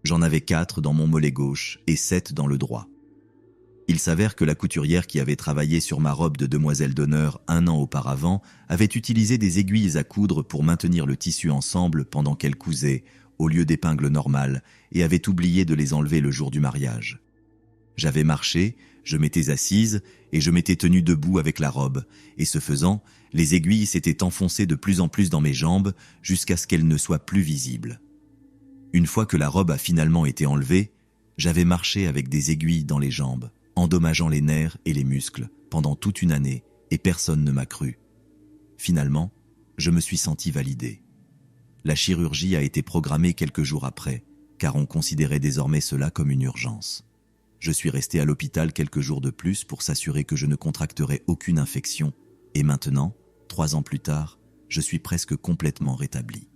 Speaker 1: J'en avais 4 dans mon mollet gauche et 7 dans le droit. Il s'avère que la couturière qui avait travaillé sur ma robe de demoiselle d'honneur 1 an auparavant avait utilisé des aiguilles à coudre pour maintenir le tissu ensemble pendant qu'elle cousait, au lieu d'épingles normales, et avait oublié de les enlever le jour du mariage. J'avais marché, je m'étais assise et je m'étais tenue debout avec la robe, et ce faisant, les aiguilles s'étaient enfoncées de plus en plus dans mes jambes jusqu'à ce qu'elles ne soient plus visibles. Une fois que la robe a finalement été enlevée, j'avais marché avec des aiguilles dans les jambes, endommageant les nerfs et les muscles pendant toute une année, et personne ne m'a cru. Finalement, je me suis senti validé. La chirurgie a été programmée quelques jours après, car on considérait désormais cela comme une urgence. Je suis resté à l'hôpital quelques jours de plus pour s'assurer que je ne contracterais aucune infection, et maintenant, 3 ans plus tard, je suis presque complètement rétabli.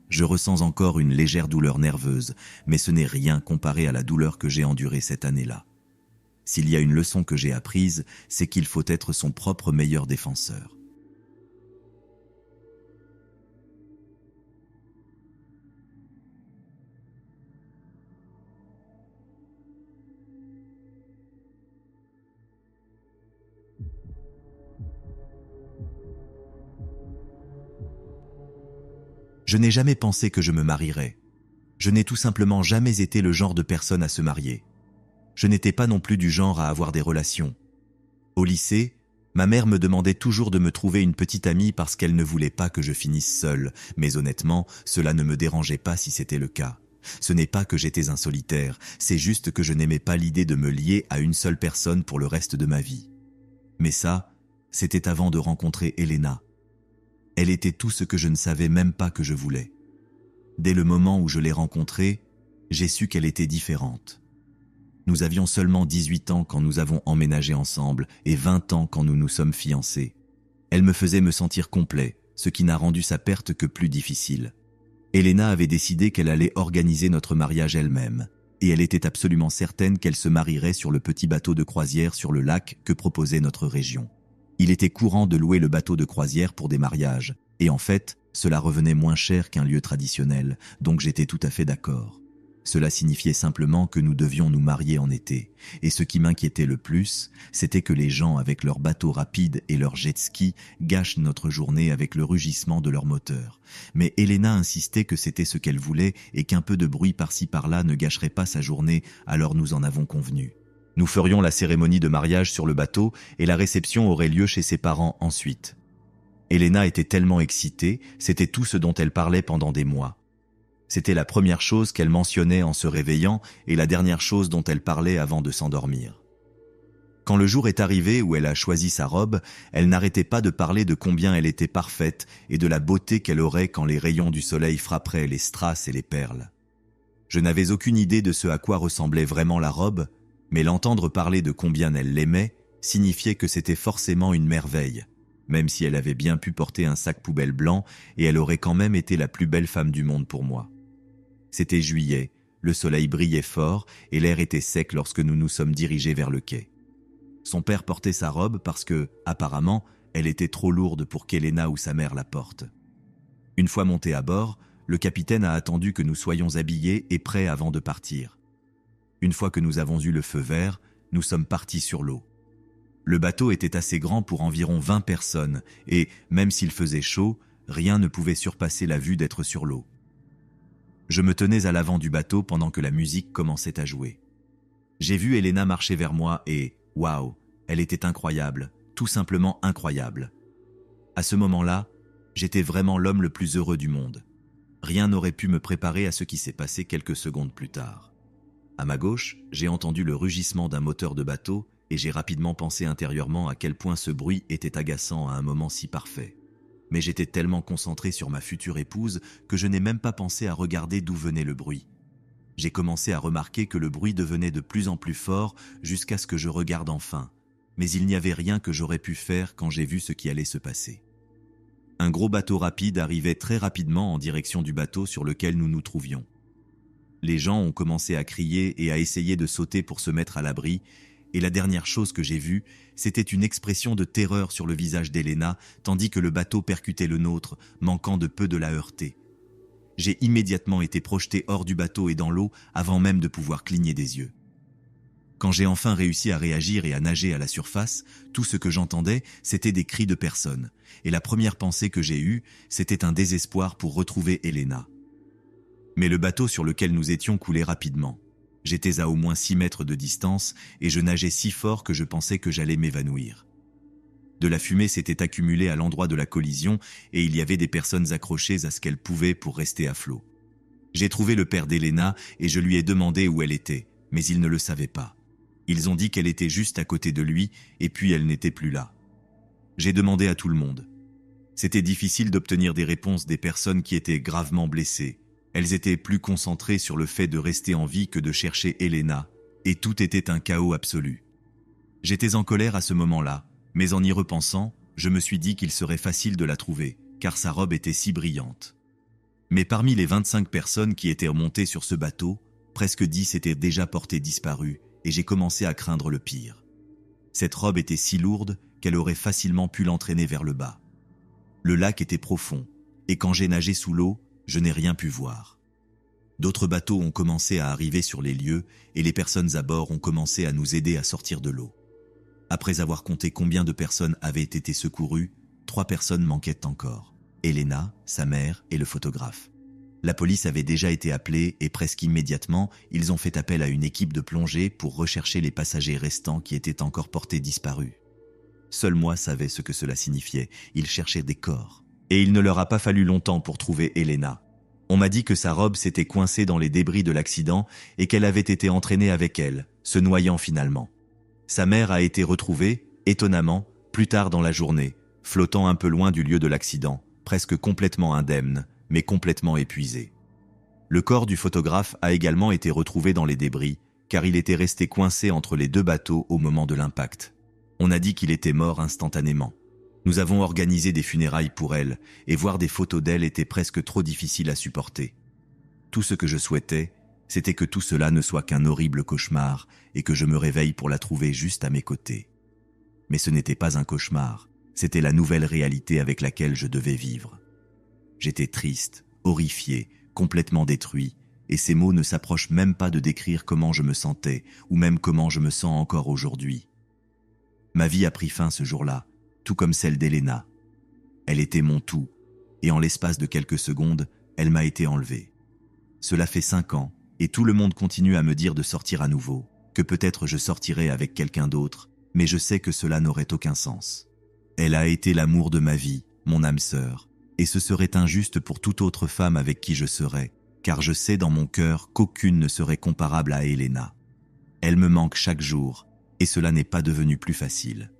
Speaker 1: Je ressens encore une légère douleur nerveuse, mais ce n'est rien comparé à la douleur que j'ai endurée cette année-là. S'il y a une leçon que j'ai apprise, c'est qu'il faut être son propre meilleur défenseur. Je n'ai jamais pensé que je me marierais. Je n'ai tout simplement jamais été le genre de personne à se marier. Je n'étais pas non plus du genre à avoir des relations. Au lycée, ma mère me demandait toujours de me trouver une petite amie parce qu'elle ne voulait pas que je finisse seule, mais honnêtement, cela ne me dérangeait pas si c'était le cas. Ce n'est pas que j'étais un solitaire, c'est juste que je n'aimais pas l'idée de me lier à une seule personne pour le reste de ma vie. Mais ça, c'était avant de rencontrer Elena. Elle était tout ce que je ne savais même pas que je voulais. Dès le moment où je l'ai rencontrée, j'ai su qu'elle était différente. Nous avions seulement 18 ans quand nous avons emménagé ensemble et 20 ans quand nous nous sommes fiancés. Elle me faisait me sentir complet, ce qui n'a rendu sa perte que plus difficile. Elena avait décidé qu'elle allait organiser notre mariage elle-même, et elle était absolument certaine qu'elle se marierait sur le petit bateau de croisière sur le lac que proposait notre région. Il était courant de louer le bateau de croisière pour des mariages, et en fait, cela revenait moins cher qu'un lieu traditionnel, donc j'étais tout à fait d'accord. Cela signifiait simplement que nous devions nous marier en été. Et ce qui m'inquiétait le plus, c'était que les gens avec leurs bateaux rapides et leurs jet-skis gâchent notre journée avec le rugissement de leur moteur. Mais Elena insistait que c'était ce qu'elle voulait et qu'un peu de bruit par-ci par-là ne gâcherait pas sa journée, alors nous en avons convenu. Nous ferions la cérémonie de mariage sur le bateau et la réception aurait lieu chez ses parents ensuite. Elena était tellement excitée, c'était tout ce dont elle parlait pendant des mois. C'était la première chose qu'elle mentionnait en se réveillant et la dernière chose dont elle parlait avant de s'endormir. Quand le jour est arrivé où elle a choisi sa robe, elle n'arrêtait pas de parler de combien elle était parfaite et de la beauté qu'elle aurait quand les rayons du soleil frapperaient les strass et les perles. Je n'avais aucune idée de ce à quoi ressemblait vraiment la robe, mais l'entendre parler de combien elle l'aimait signifiait que c'était forcément une merveille, même si elle avait bien pu porter un sac poubelle blanc et elle aurait quand même été la plus belle femme du monde pour moi. C'était juillet, le soleil brillait fort et l'air était sec lorsque nous nous sommes dirigés vers le quai. Son père portait sa robe parce que, apparemment, elle était trop lourde pour qu'Elena ou sa mère la portent. Une fois montés à bord, le capitaine a attendu que nous soyons habillés et prêts avant de partir. Une fois que nous avons eu le feu vert, nous sommes partis sur l'eau. Le bateau était assez grand pour environ 20 personnes et, même s'il faisait chaud, rien ne pouvait surpasser la vue d'être sur l'eau. Je me tenais à l'avant du bateau pendant que la musique commençait à jouer. J'ai vu Elena marcher vers moi et, waouh, elle était incroyable, tout simplement incroyable. À ce moment-là, j'étais vraiment l'homme le plus heureux du monde. Rien n'aurait pu me préparer à ce qui s'est passé quelques secondes plus tard. À ma gauche, j'ai entendu le rugissement d'un moteur de bateau et j'ai rapidement pensé intérieurement à quel point ce bruit était agaçant à un moment si parfait. Mais j'étais tellement concentré sur ma future épouse que je n'ai même pas pensé à regarder d'où venait le bruit. J'ai commencé à remarquer que le bruit devenait de plus en plus fort jusqu'à ce que je regarde enfin, mais il n'y avait rien que j'aurais pu faire quand j'ai vu ce qui allait se passer. Un gros bateau rapide arrivait très rapidement en direction du bateau sur lequel nous nous trouvions. Les gens ont commencé à crier et à essayer de sauter pour se mettre à l'abri, et la dernière chose que j'ai vue, c'était une expression de terreur sur le visage d'Elena, tandis que le bateau percutait le nôtre, manquant de peu de la heurter. J'ai immédiatement été projeté hors du bateau et dans l'eau avant même de pouvoir cligner des yeux. Quand j'ai enfin réussi à réagir et à nager à la surface, tout ce que j'entendais, c'était des cris de personnes, et la première pensée que j'ai eue, c'était un désespoir pour retrouver Elena. Mais le bateau sur lequel nous étions coulait rapidement. J'étais à au moins 6 mètres de distance et je nageais si fort que je pensais que j'allais m'évanouir. De la fumée s'était accumulée à l'endroit de la collision et il y avait des personnes accrochées à ce qu'elles pouvaient pour rester à flot. J'ai trouvé le père d'Elena et je lui ai demandé où elle était, mais il ne le savait pas. Ils ont dit qu'elle était juste à côté de lui et puis elle n'était plus là. J'ai demandé à tout le monde. C'était difficile d'obtenir des réponses des personnes qui étaient gravement blessées. Elles étaient plus concentrées sur le fait de rester en vie que de chercher Elena, et tout était un chaos absolu. J'étais en colère à ce moment-là, mais en y repensant, je me suis dit qu'il serait facile de la trouver, car sa robe était si brillante. Mais parmi les 25 personnes qui étaient remontées sur ce bateau, presque 10 étaient déjà portées disparues, et j'ai commencé à craindre le pire. Cette robe était si lourde qu'elle aurait facilement pu l'entraîner vers le bas. Le lac était profond, et quand j'ai nagé sous l'eau, je n'ai rien pu voir. D'autres bateaux ont commencé à arriver sur les lieux et les personnes à bord ont commencé à nous aider à sortir de l'eau. Après avoir compté combien de personnes avaient été secourues, 3 personnes manquaient encore. Elena, sa mère et le photographe. La police avait déjà été appelée et presque immédiatement, ils ont fait appel à une équipe de plongée pour rechercher les passagers restants qui étaient encore portés disparus. Seul moi savais ce que cela signifiait, ils cherchaient des corps. Et il ne leur a pas fallu longtemps pour trouver Elena. On m'a dit que sa robe s'était coincée dans les débris de l'accident et qu'elle avait été entraînée avec elle, se noyant finalement. Sa mère a été retrouvée, étonnamment, plus tard dans la journée, flottant un peu loin du lieu de l'accident, presque complètement indemne, mais complètement épuisée. Le corps du photographe a également été retrouvé dans les débris, car il était resté coincé entre les 2 bateaux au moment de l'impact. On a dit qu'il était mort instantanément. Nous avons organisé des funérailles pour elle, et voir des photos d'elle était presque trop difficile à supporter. Tout ce que je souhaitais, c'était que tout cela ne soit qu'un horrible cauchemar, et que je me réveille pour la trouver juste à mes côtés. Mais ce n'était pas un cauchemar, c'était la nouvelle réalité avec laquelle je devais vivre. J'étais triste, horrifié, complètement détruit, et ces mots ne s'approchent même pas de décrire comment je me sentais, ou même comment je me sens encore aujourd'hui. Ma vie a pris fin ce jour-là, tout comme celle d'Elena. Elle était mon tout, et en l'espace de quelques secondes, elle m'a été enlevée. Cela fait 5 ans, et tout le monde continue à me dire de sortir à nouveau, que peut-être je sortirai avec quelqu'un d'autre, mais je sais que cela n'aurait aucun sens. Elle a été l'amour de ma vie, mon âme sœur, et ce serait injuste pour toute autre femme avec qui je serais, car je sais dans mon cœur qu'aucune ne serait comparable à Elena. Elle me manque chaque jour, et cela n'est pas devenu plus facile.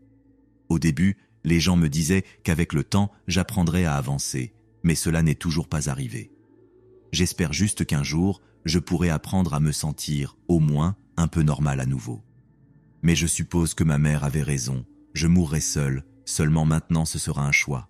Speaker 1: Au début, les gens me disaient qu'avec le temps, j'apprendrais à avancer, mais cela n'est toujours pas arrivé. J'espère juste qu'un jour, je pourrai apprendre à me sentir, au moins, un peu normal à nouveau. Mais je suppose que ma mère avait raison, je mourrai seul, seulement maintenant ce sera un choix.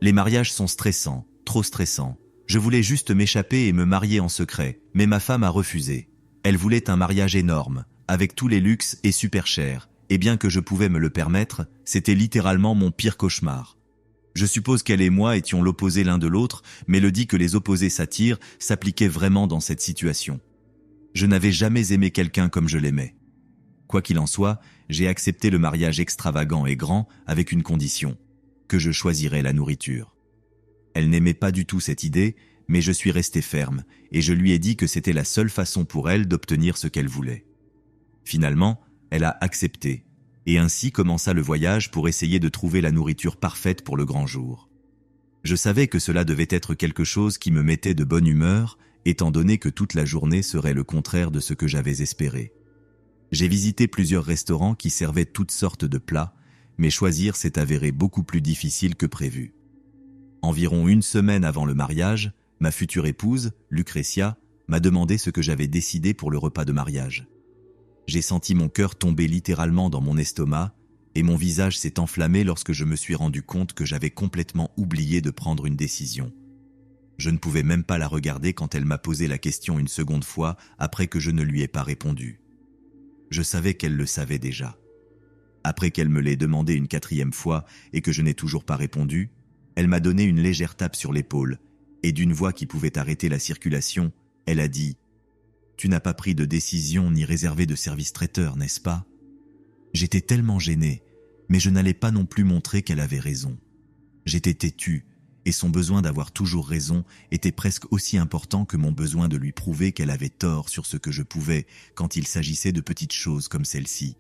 Speaker 1: Les mariages sont stressants, trop stressants. Je voulais juste m'échapper et me marier en secret, mais ma femme a refusé. Elle voulait un mariage énorme, avec tous les luxes et super cher, et bien que je pouvais me le permettre, c'était littéralement mon pire cauchemar. Je suppose qu'elle et moi étions l'opposé l'un de l'autre, mais le dit que les opposés s'attirent s'appliquait vraiment dans cette situation. Je n'avais jamais aimé quelqu'un comme je l'aimais. Quoi qu'il en soit, j'ai accepté le mariage extravagant et grand avec une condition, que je choisirais la nourriture. Elle n'aimait pas du tout cette idée, mais je suis resté ferme, et je lui ai dit que c'était la seule façon pour elle d'obtenir ce qu'elle voulait. Finalement, elle a accepté, et ainsi commença le voyage pour essayer de trouver la nourriture parfaite pour le grand jour. Je savais que cela devait être quelque chose qui me mettait de bonne humeur, étant donné que toute la journée serait le contraire de ce que j'avais espéré. J'ai visité plusieurs restaurants qui servaient toutes sortes de plats, mais choisir s'est avéré beaucoup plus difficile que prévu. Environ 1 semaine avant le mariage, ma future épouse, Lucretia, m'a demandé ce que j'avais décidé pour le repas de mariage. J'ai senti mon cœur tomber littéralement dans mon estomac et mon visage s'est enflammé lorsque je me suis rendu compte que j'avais complètement oublié de prendre une décision. Je ne pouvais même pas la regarder quand elle m'a posé la question une seconde fois après que je ne lui ai pas répondu. Je savais qu'elle le savait déjà. Après qu'elle me l'ait demandé une 4e fois et que je n'ai toujours pas répondu, elle m'a donné une légère tape sur l'épaule et d'une voix qui pouvait arrêter la circulation, elle a dit « Tu n'as pas pris de décision ni réservé de service traiteur, n'est-ce pas ?» J'étais tellement gêné, mais je n'allais pas non plus montrer qu'elle avait raison. J'étais têtu, et son besoin d'avoir toujours raison était presque aussi important que mon besoin de lui prouver qu'elle avait tort sur ce que je pouvais quand il s'agissait de petites choses comme celle-ci.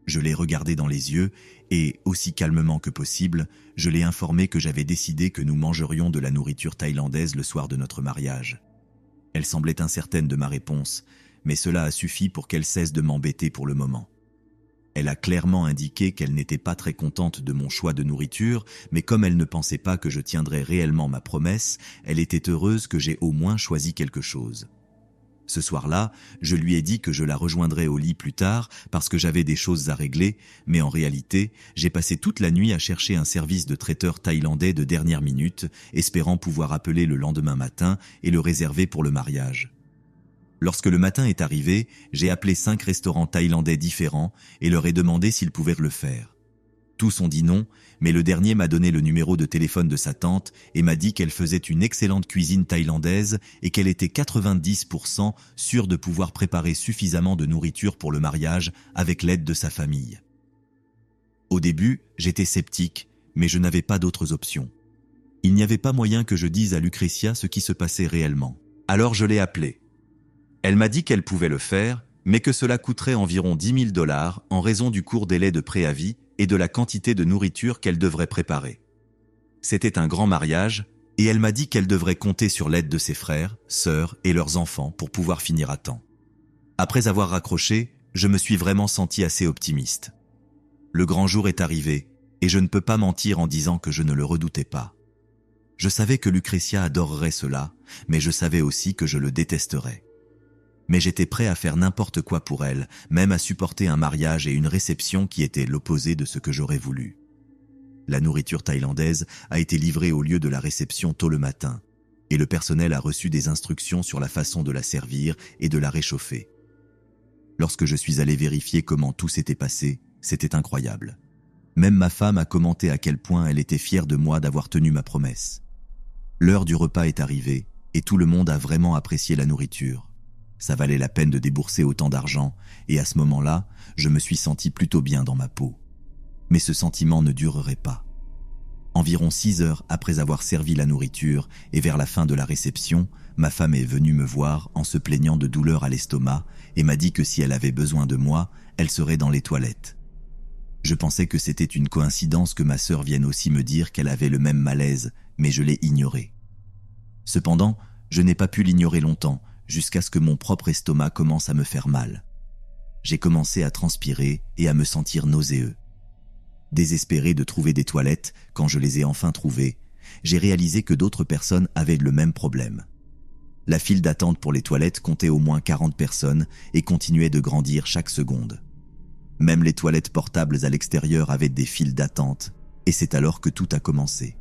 Speaker 1: Je l'ai regardée dans les yeux et, aussi calmement que possible, je l'ai informée que j'avais décidé que nous mangerions de la nourriture thaïlandaise le soir de notre mariage. Elle semblait incertaine de ma réponse, mais cela a suffi pour qu'elle cesse de m'embêter pour le moment. Elle a clairement indiqué qu'elle n'était pas très contente de mon choix de nourriture, mais comme elle ne pensait pas que je tiendrais réellement ma promesse, elle était heureuse que j'ai au moins choisi quelque chose. Ce soir-là, je lui ai dit que je la rejoindrais au lit plus tard parce que j'avais des choses à régler, mais en réalité, j'ai passé toute la nuit à chercher un service de traiteur thaïlandais de dernière minute, espérant pouvoir appeler le lendemain matin et le réserver pour le mariage. Lorsque le matin est arrivé, j'ai appelé 5 restaurants thaïlandais différents et leur ai demandé s'ils pouvaient le faire. Tous ont dit non, mais le dernier m'a donné le numéro de téléphone de sa tante et m'a dit qu'elle faisait une excellente cuisine thaïlandaise et qu'elle était 90% sûre de pouvoir préparer suffisamment de nourriture pour le mariage avec l'aide de sa famille. Au début, j'étais sceptique, mais je n'avais pas d'autres options. Il n'y avait pas moyen que je dise à Lucretia ce qui se passait réellement. Alors je l'ai appelée. Elle m'a dit qu'elle pouvait le faire, mais que cela coûterait environ $10 000 en raison du court délai de préavis et de la quantité de nourriture qu'elle devrait préparer. C'était un grand mariage, et elle m'a dit qu'elle devrait compter sur l'aide de ses frères, sœurs et leurs enfants pour pouvoir finir à temps. Après avoir raccroché, je me suis vraiment senti assez optimiste. Le grand jour est arrivé, et je ne peux pas mentir en disant que je ne le redoutais pas. Je savais que Lucretia adorerait cela, mais je savais aussi que je le détesterais. Mais j'étais prêt à faire n'importe quoi pour elle, même à supporter un mariage et une réception qui étaient l'opposé de ce que j'aurais voulu. La nourriture thaïlandaise a été livrée au lieu de la réception tôt le matin, et le personnel a reçu des instructions sur la façon de la servir et de la réchauffer. Lorsque je suis allé vérifier comment tout s'était passé, c'était incroyable. Même ma femme a commenté à quel point elle était fière de moi d'avoir tenu ma promesse. L'heure du repas est arrivée, et tout le monde a vraiment apprécié la nourriture. Ça valait la peine de débourser autant d'argent, et à ce moment-là, je me suis senti plutôt bien dans ma peau. Mais ce sentiment ne durerait pas. Environ 6 heures après avoir servi la nourriture et vers la fin de la réception, ma femme est venue me voir en se plaignant de douleurs à l'estomac et m'a dit que si elle avait besoin de moi, elle serait dans les toilettes. Je pensais que c'était une coïncidence que ma sœur vienne aussi me dire qu'elle avait le même malaise, mais je l'ai ignoré. Cependant, je n'ai pas pu l'ignorer longtemps, jusqu'à ce que mon propre estomac commence à me faire mal. J'ai commencé à transpirer et à me sentir nauséeux. Désespéré de trouver des toilettes, quand je les ai enfin trouvées, j'ai réalisé que d'autres personnes avaient le même problème. La file d'attente pour les toilettes comptait au moins 40 personnes et continuait de grandir chaque seconde. Même les toilettes portables à l'extérieur avaient des files d'attente, et c'est alors que tout a commencé.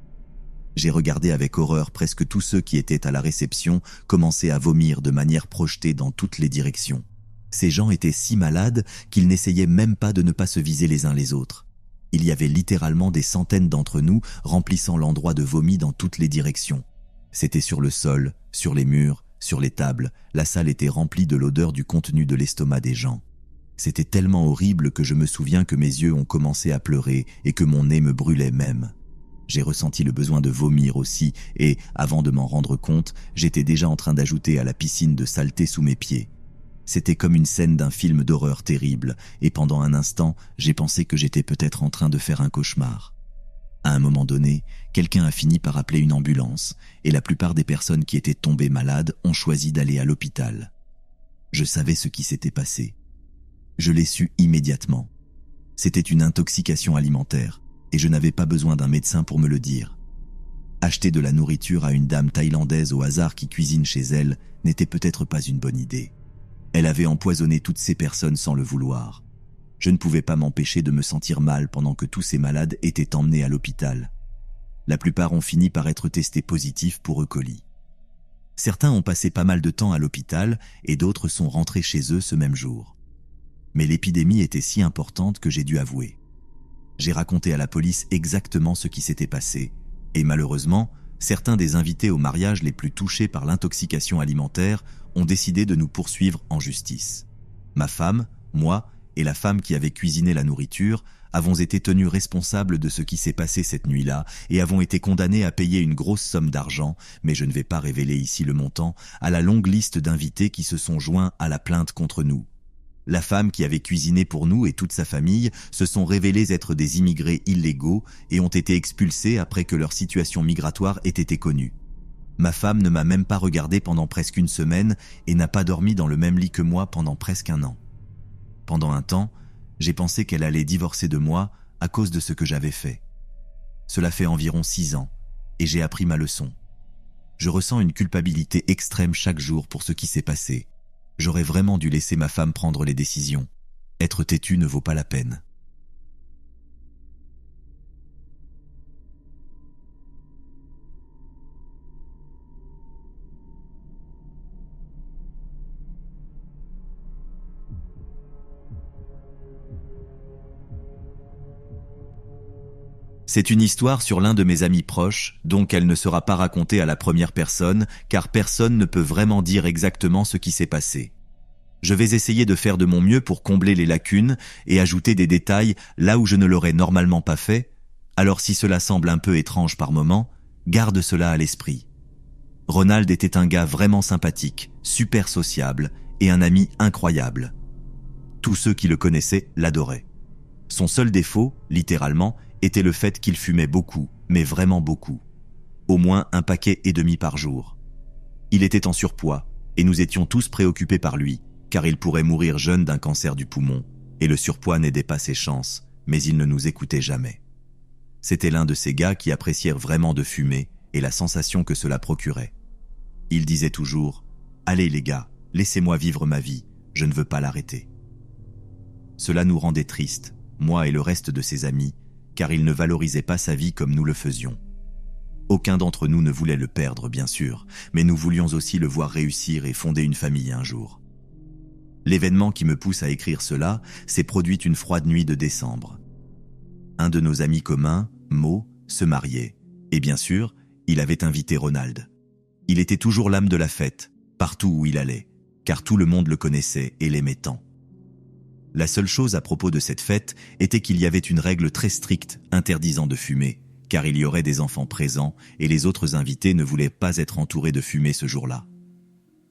Speaker 1: J'ai regardé avec horreur presque tous ceux qui étaient à la réception commencer à vomir de manière projetée dans toutes les directions. Ces gens étaient si malades qu'ils n'essayaient même pas de ne pas se viser les uns les autres. Il y avait littéralement des centaines d'entre nous remplissant l'endroit de vomi dans toutes les directions. C'était sur le sol, sur les murs, sur les tables, la salle était remplie de l'odeur du contenu de l'estomac des gens. C'était tellement horrible que je me souviens que mes yeux ont commencé à pleurer et que mon nez me brûlait même. J'ai ressenti le besoin de vomir aussi et, avant de m'en rendre compte, j'étais déjà en train d'ajouter à la piscine de saleté sous mes pieds. C'était comme une scène d'un film d'horreur terrible, et pendant un instant, j'ai pensé que j'étais peut-être en train de faire un cauchemar. À un moment donné, quelqu'un a fini par appeler une ambulance, et la plupart des personnes qui étaient tombées malades ont choisi d'aller à l'hôpital. Je savais ce qui s'était passé. Je l'ai su immédiatement. C'était une intoxication alimentaire, et je n'avais pas besoin d'un médecin pour me le dire. Acheter de la nourriture à une dame thaïlandaise au hasard qui cuisine chez elle n'était peut-être pas une bonne idée. Elle avait empoisonné toutes ces personnes sans le vouloir. Je ne pouvais pas m'empêcher de me sentir mal pendant que tous ces malades étaient emmenés à l'hôpital. La plupart ont fini par être testés positifs pour E. coli. Certains ont passé pas mal de temps à l'hôpital et d'autres sont rentrés chez eux ce même jour. Mais l'épidémie était si importante que j'ai dû avouer. J'ai raconté à la police exactement ce qui s'était passé et malheureusement, certains des invités au mariage les plus touchés par l'intoxication alimentaire ont décidé de nous poursuivre en justice. Ma femme, moi et la femme qui avait cuisiné la nourriture avons été tenus responsables de ce qui s'est passé cette nuit-là et avons été condamnés à payer une grosse somme d'argent, mais je ne vais pas révéler ici le montant, à la longue liste d'invités qui se sont joints à la plainte contre nous. La femme qui avait cuisiné pour nous et toute sa famille se sont révélés être des immigrés illégaux et ont été expulsés après que leur situation migratoire ait été connue. Ma femme ne m'a même pas regardé pendant presque une semaine et n'a pas dormi dans le même lit que moi pendant presque un an. Pendant un temps, j'ai pensé qu'elle allait divorcer de moi à cause de ce que j'avais fait. Cela fait environ 6 ans et j'ai appris ma leçon. Je ressens une culpabilité extrême chaque jour pour ce qui s'est passé. J'aurais vraiment dû laisser ma femme prendre les décisions. Être têtu ne vaut pas la peine. C'est une histoire sur l'un de mes amis proches, donc elle ne sera pas racontée à la première personne, car personne ne peut vraiment dire exactement ce qui s'est passé. Je vais essayer de faire de mon mieux pour combler les lacunes et ajouter des détails là où je ne l'aurais normalement pas fait, alors si cela semble un peu étrange par moments, garde cela à l'esprit. Ronald était un gars vraiment sympathique, super sociable et un ami incroyable. Tous ceux qui le connaissaient l'adoraient. Son seul défaut, littéralement, était le fait qu'il fumait beaucoup, mais vraiment beaucoup. Au moins 1,5 paquet par jour. Il était en surpoids, et nous étions tous préoccupés par lui, car il pourrait mourir jeune d'un cancer du poumon, et le surpoids n'aidait pas ses chances, mais il ne nous écoutait jamais. C'était l'un de ces gars qui apprécièrent vraiment de fumer, et la sensation que cela procurait. Il disait toujours « Allez les gars, laissez-moi vivre ma vie, je ne veux pas l'arrêter ». Cela nous rendait tristes, moi et le reste de ses amis, car il ne valorisait pas sa vie comme nous le faisions. Aucun d'entre nous ne voulait le perdre, bien sûr, mais nous voulions aussi le voir réussir et fonder une famille un jour. L'événement qui me pousse à écrire cela s'est produit une froide nuit de décembre. Un de nos amis communs, Mo, se mariait, et bien sûr, il avait invité Ronald. Il était toujours l'âme de la fête, partout où il allait, car tout le monde le connaissait et l'aimait tant. La seule chose à propos de cette fête était qu'il y avait une règle très stricte interdisant de fumer, car il y aurait des enfants présents et les autres invités ne voulaient pas être entourés de fumée ce jour-là.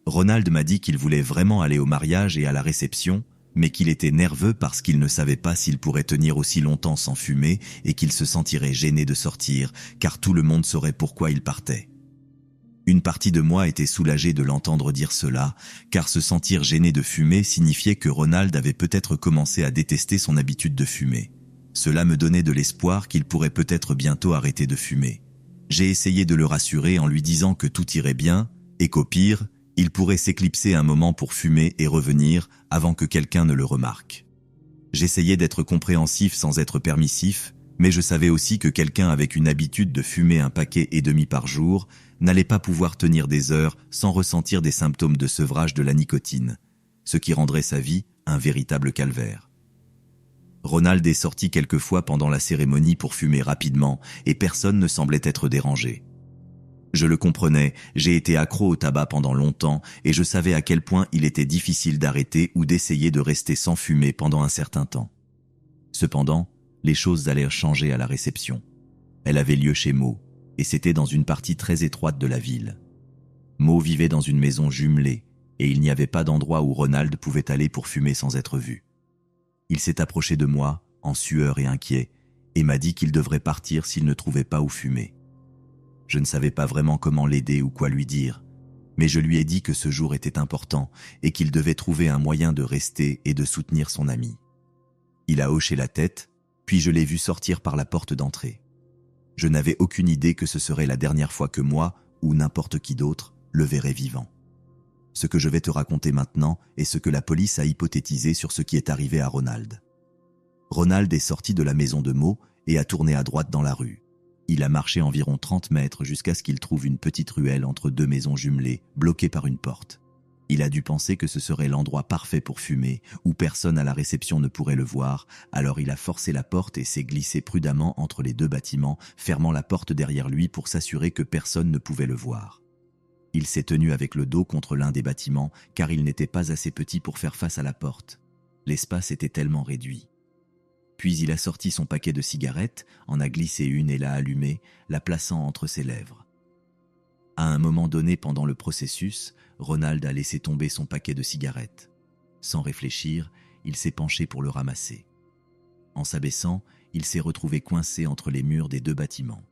Speaker 1: Ronald m'a dit qu'il voulait vraiment aller au mariage et à la réception, mais qu'il était nerveux parce qu'il ne savait pas s'il pourrait tenir aussi longtemps sans fumer et qu'il se sentirait gêné de sortir, car tout le monde saurait pourquoi il partait. Une partie de moi était soulagée de l'entendre dire cela, car se sentir gêné de fumer signifiait que Ronald avait peut-être commencé à détester son habitude de fumer. Cela me donnait de l'espoir qu'il pourrait peut-être bientôt arrêter de fumer. J'ai essayé de le rassurer en lui disant que tout irait bien, et qu'au pire, il pourrait s'éclipser un moment pour fumer et revenir avant que quelqu'un ne le remarque. J'essayais d'être compréhensif sans être permissif, mais je savais aussi que quelqu'un avec une habitude de fumer un paquet et demi par jour n'allait pas pouvoir tenir des heures sans ressentir des symptômes de sevrage de la nicotine, ce qui rendrait sa vie un véritable calvaire. Ronald est sorti quelques fois pendant la cérémonie pour fumer rapidement et personne ne semblait être dérangé. Je le comprenais, j'ai été accro au tabac pendant longtemps et je savais à quel point il était difficile d'arrêter ou d'essayer de rester sans fumer pendant un certain temps. Cependant, les choses allaient changer à la réception. Elle avait lieu chez Mo, et c'était dans une partie très étroite de la ville. Mo vivait dans une maison jumelée, et il n'y avait pas d'endroit où Ronald pouvait aller pour fumer sans être vu. Il s'est approché de moi, en sueur et inquiet, et m'a dit qu'il devrait partir s'il ne trouvait pas où fumer. Je ne savais pas vraiment comment l'aider ou quoi lui dire, mais je lui ai dit que ce jour était important et qu'il devait trouver un moyen de rester et de soutenir son ami. Il a hoché la tête, puis je l'ai vu sortir par la porte d'entrée. Je n'avais aucune idée que ce serait la dernière fois que moi, ou n'importe qui d'autre, le verrait vivant. Ce que je vais te raconter maintenant est ce que la police a hypothétisé sur ce qui est arrivé à Ronald. Ronald est sorti de la maison de Mo et a tourné à droite dans la rue. Il a marché environ 30 mètres jusqu'à ce qu'il trouve une petite ruelle entre deux maisons jumelées, bloquée par une porte. Il a dû penser que ce serait l'endroit parfait pour fumer, où personne à la réception ne pourrait le voir, alors il a forcé la porte et s'est glissé prudemment entre les deux bâtiments, fermant la porte derrière lui pour s'assurer que personne ne pouvait le voir. Il s'est tenu avec le dos contre l'un des bâtiments, car il n'était pas assez petit pour faire face à la porte. L'espace était tellement réduit. Puis il a sorti son paquet de cigarettes, en a glissé une et l'a allumée, la plaçant entre ses lèvres. À un moment donné pendant le processus, Ronald a laissé tomber son paquet de cigarettes. Sans réfléchir, il s'est penché pour le ramasser. En s'abaissant, il s'est retrouvé coincé entre les murs des deux bâtiments.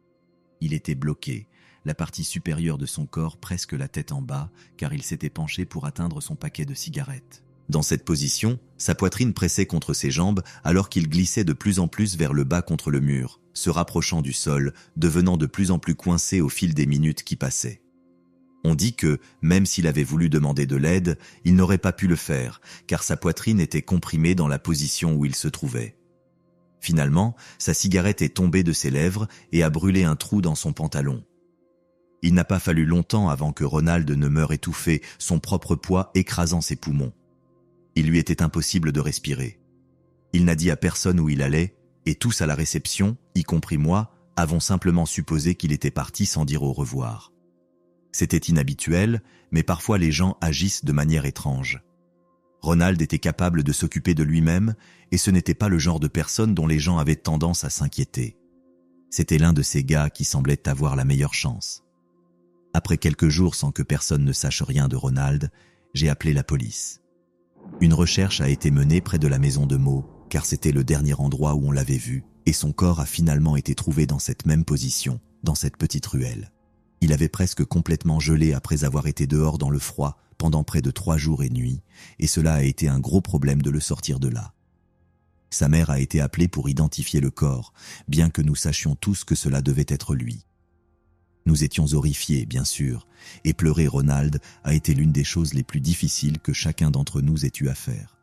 Speaker 1: Il était bloqué, la partie supérieure de son corps presque la tête en bas, car il s'était penché pour atteindre son paquet de cigarettes. Dans cette position, sa poitrine pressait contre ses jambes alors qu'il glissait de plus en plus vers le bas contre le mur, se rapprochant du sol, devenant de plus en plus coincé au fil des minutes qui passaient. On dit que, même s'il avait voulu demander de l'aide, il n'aurait pas pu le faire, car sa poitrine était comprimée dans la position où il se trouvait. Finalement, sa cigarette est tombée de ses lèvres et a brûlé un trou dans son pantalon. Il n'a pas fallu longtemps avant que Ronald ne meure étouffé, son propre poids écrasant ses poumons. Il lui était impossible de respirer. Il n'a dit à personne où il allait, et tous à la réception, y compris moi, avons simplement supposé qu'il était parti sans dire au revoir. C'était inhabituel, mais parfois les gens agissent de manière étrange. Ronald était capable de s'occuper de lui-même, et ce n'était pas le genre de personne dont les gens avaient tendance à s'inquiéter. C'était l'un de ces gars qui semblait avoir la meilleure chance. Après quelques jours sans que personne ne sache rien de Ronald, j'ai appelé la police. Une recherche a été menée près de la maison de Mo, car c'était le dernier endroit où on l'avait vu, et son corps a finalement été trouvé dans cette même position, dans cette petite ruelle. Il avait presque complètement gelé après avoir été dehors dans le froid pendant près de 3 jours et nuits, et cela a été un gros problème de le sortir de là. Sa mère a été appelée pour identifier le corps, bien que nous sachions tous que cela devait être lui. Nous étions horrifiés, bien sûr, et pleurer Ronald a été l'une des choses les plus difficiles que chacun d'entre nous ait eu à faire.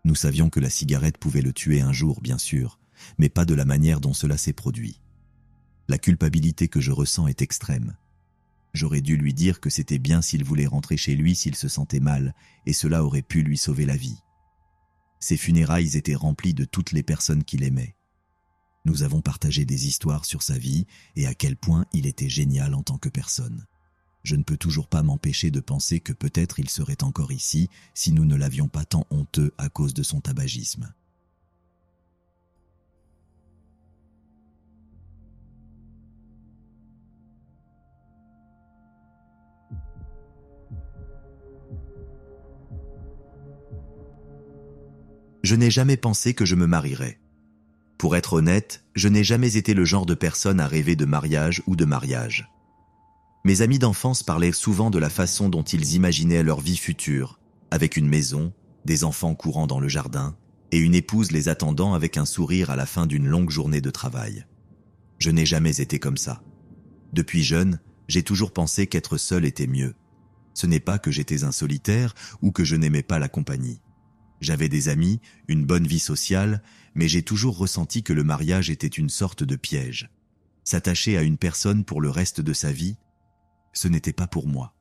Speaker 1: Nous savions que la cigarette pouvait le tuer un jour, bien sûr, mais pas de la manière dont cela s'est produit. La culpabilité que je ressens est extrême. J'aurais dû lui dire que c'était bien s'il voulait rentrer chez lui s'il se sentait mal, et cela aurait pu lui sauver la vie. Ses funérailles étaient remplies de toutes les personnes qu'il aimait. Nous avons partagé des histoires sur sa vie et à quel point il était génial en tant que personne. Je ne peux toujours pas m'empêcher de penser que peut-être il serait encore ici si nous ne l'avions pas tant honteux à cause de son tabagisme. Je n'ai jamais pensé que je me marierais. Pour être honnête, je n'ai jamais été le genre de personne à rêver de mariage ou de mariage. Mes amis d'enfance parlaient souvent de la façon dont ils imaginaient leur vie future, avec une maison, des enfants courant dans le jardin, et une épouse les attendant avec un sourire à la fin d'une longue journée de travail. Je n'ai jamais été comme ça. Depuis jeune, j'ai toujours pensé qu'être seul était mieux. Ce n'est pas que j'étais un solitaire ou que je n'aimais pas la compagnie. J'avais des amis, une bonne vie sociale, mais j'ai toujours ressenti que le mariage était une sorte de piège. S'attacher à une personne pour le reste de sa vie, ce n'était pas pour moi.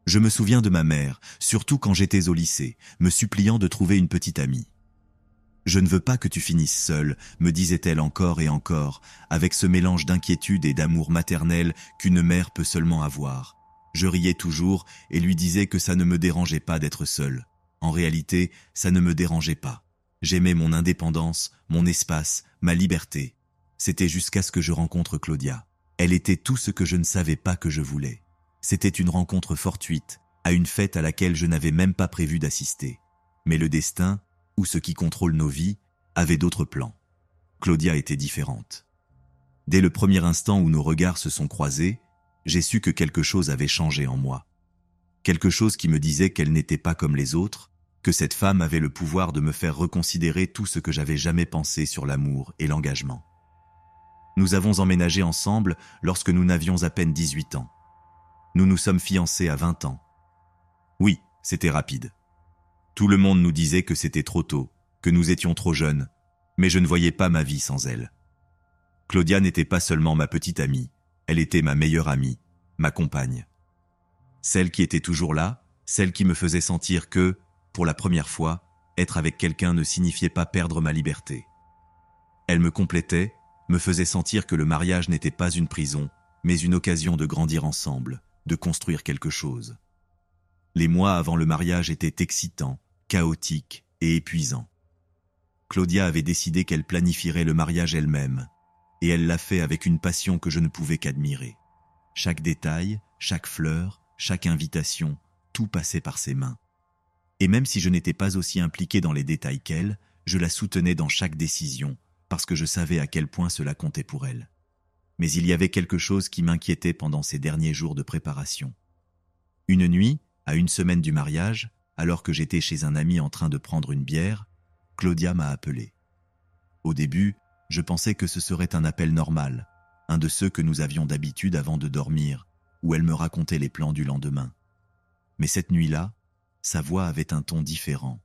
Speaker 1: Je me souviens de ma mère, surtout quand j'étais au lycée, me suppliant de trouver une petite amie. « Je ne veux pas que tu finisses seule », me disait-elle encore et encore, avec ce mélange d'inquiétude et d'amour maternel qu'une mère peut seulement avoir. Je riais toujours et lui disais que ça ne me dérangeait pas d'être seule. En réalité, ça ne me dérangeait pas. J'aimais mon indépendance, mon espace, ma liberté. C'était jusqu'à ce que je rencontre Claudia. Elle était tout ce que je ne savais pas que je voulais. C'était une rencontre fortuite, à une fête à laquelle je n'avais même pas prévu d'assister. Mais le destin, ou ce qui contrôle nos vies, avait d'autres plans. Claudia était différente. Dès le premier instant où nos regards se sont croisés, j'ai su que quelque chose avait changé en moi. Quelque chose qui me disait qu'elle n'était pas comme les autres, que cette femme avait le pouvoir de me faire reconsidérer tout ce que j'avais jamais pensé sur l'amour et l'engagement. Nous avons emménagé ensemble lorsque nous n'avions à peine 18 ans. Nous nous sommes fiancés à 20 ans. Oui, c'était rapide. Tout le monde nous disait que c'était trop tôt, que nous étions trop jeunes, mais je ne voyais pas ma vie sans elle. Claudia n'était pas seulement ma petite amie, elle était ma meilleure amie, ma compagne. Celle qui était toujours là, celle qui me faisait sentir que, pour la première fois, être avec quelqu'un ne signifiait pas perdre ma liberté. Elle me complétait, me faisait sentir que le mariage n'était pas une prison, mais une occasion de grandir ensemble, de construire quelque chose. Les mois avant le mariage étaient excitants, chaotiques et épuisants. Claudia avait décidé qu'elle planifierait le mariage elle-même, et elle l'a fait avec une passion que je ne pouvais qu'admirer. Chaque détail, chaque fleur, chaque invitation, tout passait par ses mains. Et même si je n'étais pas aussi impliqué dans les détails qu'elle, je la soutenais dans chaque décision, parce que je savais à quel point cela comptait pour elle. Mais il y avait quelque chose qui m'inquiétait pendant ces derniers jours de préparation. Une nuit, à une semaine du mariage, alors que j'étais chez un ami en train de prendre une bière, Claudia m'a appelé. Au début, je pensais que ce serait un appel normal, un de ceux que nous avions d'habitude avant de dormir, où elle me racontait les plans du lendemain. Mais cette nuit-là, sa voix avait un ton différent,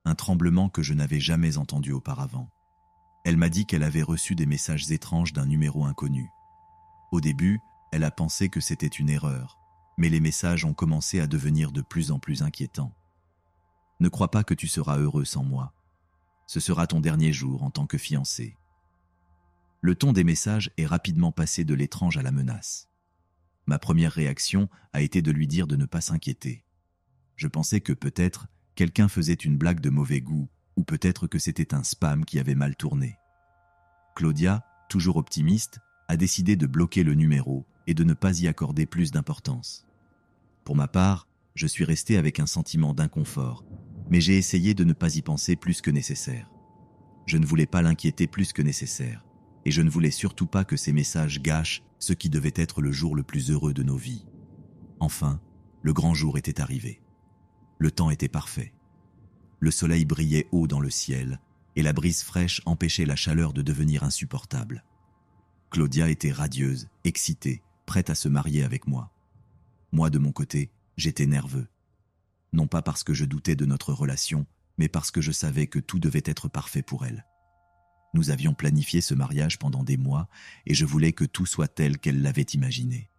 Speaker 1: un tremblement que je n'avais jamais entendu auparavant. Elle m'a dit qu'elle avait reçu des messages étranges d'un numéro inconnu. Au début, elle a pensé que c'était une erreur, mais les messages ont commencé à devenir de plus en plus inquiétants. « Ne crois pas que tu seras heureux sans moi. Ce sera ton dernier jour en tant que fiancé. » Le ton des messages est rapidement passé de l'étrange à la menace. Ma première réaction a été de lui dire de ne pas s'inquiéter. Je pensais que peut-être quelqu'un faisait une blague de mauvais goût, ou peut-être que c'était un spam qui avait mal tourné. Claudia, toujours optimiste, a décidé de bloquer le numéro et de ne pas y accorder plus d'importance. Pour ma part, je suis resté avec un sentiment d'inconfort, mais j'ai essayé de ne pas y penser plus que nécessaire. Je ne voulais pas l'inquiéter plus que nécessaire, et je ne voulais surtout pas que ces messages gâchent ce qui devait être le jour le plus heureux de nos vies. Enfin, le grand jour était arrivé. Le temps était parfait. Le soleil brillait haut dans le ciel, et la brise fraîche empêchait la chaleur de devenir insupportable. Claudia était radieuse, excitée, prête à se marier avec moi. Moi, de mon côté, j'étais nerveux. Non pas parce que je doutais de notre relation, mais parce que je savais que tout devait être parfait pour elle. Nous avions planifié ce mariage pendant des mois et je voulais que tout soit tel qu'elle l'avait imaginé.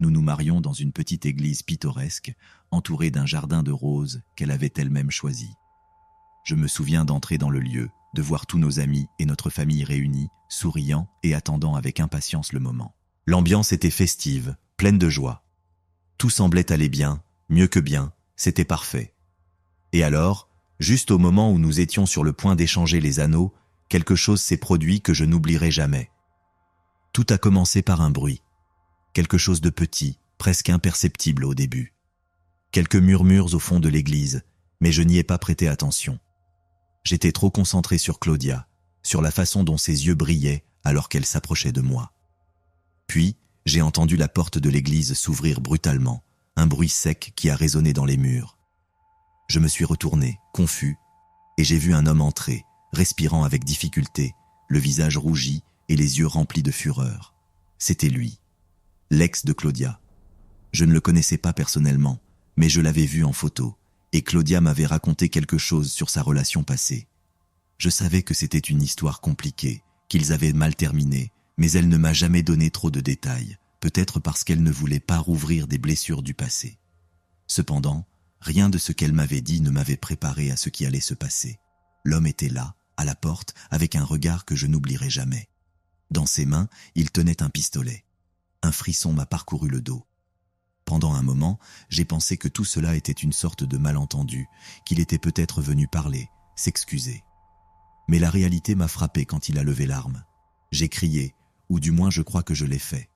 Speaker 1: Nous nous marions dans une petite église pittoresque, entourée d'un jardin de roses qu'elle avait elle-même choisi. Je me souviens d'entrer dans le lieu, de voir tous nos amis et notre famille réunis, souriant et attendant avec impatience le moment. L'ambiance était festive, pleine de joie. Tout semblait aller bien, mieux que bien, c'était parfait. Et alors, juste au moment où nous étions sur le point d'échanger les anneaux, quelque chose s'est produit que je n'oublierai jamais. Tout a commencé par un bruit. Quelque chose de petit, presque imperceptible au début. Quelques murmures au fond de l'église, mais je n'y ai pas prêté attention. J'étais trop concentré sur Claudia, sur la façon dont ses yeux brillaient alors qu'elle s'approchait de moi. Puis, j'ai entendu la porte de l'église s'ouvrir brutalement, un bruit sec qui a résonné dans les murs. Je me suis retourné, confus, et j'ai vu un homme entrer, respirant avec difficulté, le visage rougi et les yeux remplis de fureur. C'était lui, l'ex de Claudia. Je ne le connaissais pas personnellement, mais je l'avais vu en photo, et Claudia m'avait raconté quelque chose sur sa relation passée. Je savais que c'était une histoire compliquée, qu'ils avaient mal terminé, mais elle ne m'a jamais donné trop de détails, peut-être parce qu'elle ne voulait pas rouvrir des blessures du passé. Cependant, rien de ce qu'elle m'avait dit ne m'avait préparé à ce qui allait se passer. L'homme était là, à la porte, avec un regard que je n'oublierai jamais. Dans ses mains, il tenait un pistolet. Un frisson m'a parcouru le dos. Pendant un moment, j'ai pensé que tout cela était une sorte de malentendu, qu'il était peut-être venu parler, s'excuser. Mais la réalité m'a frappé quand il a levé l'arme. J'ai crié, ou du moins je crois que je l'ai fait.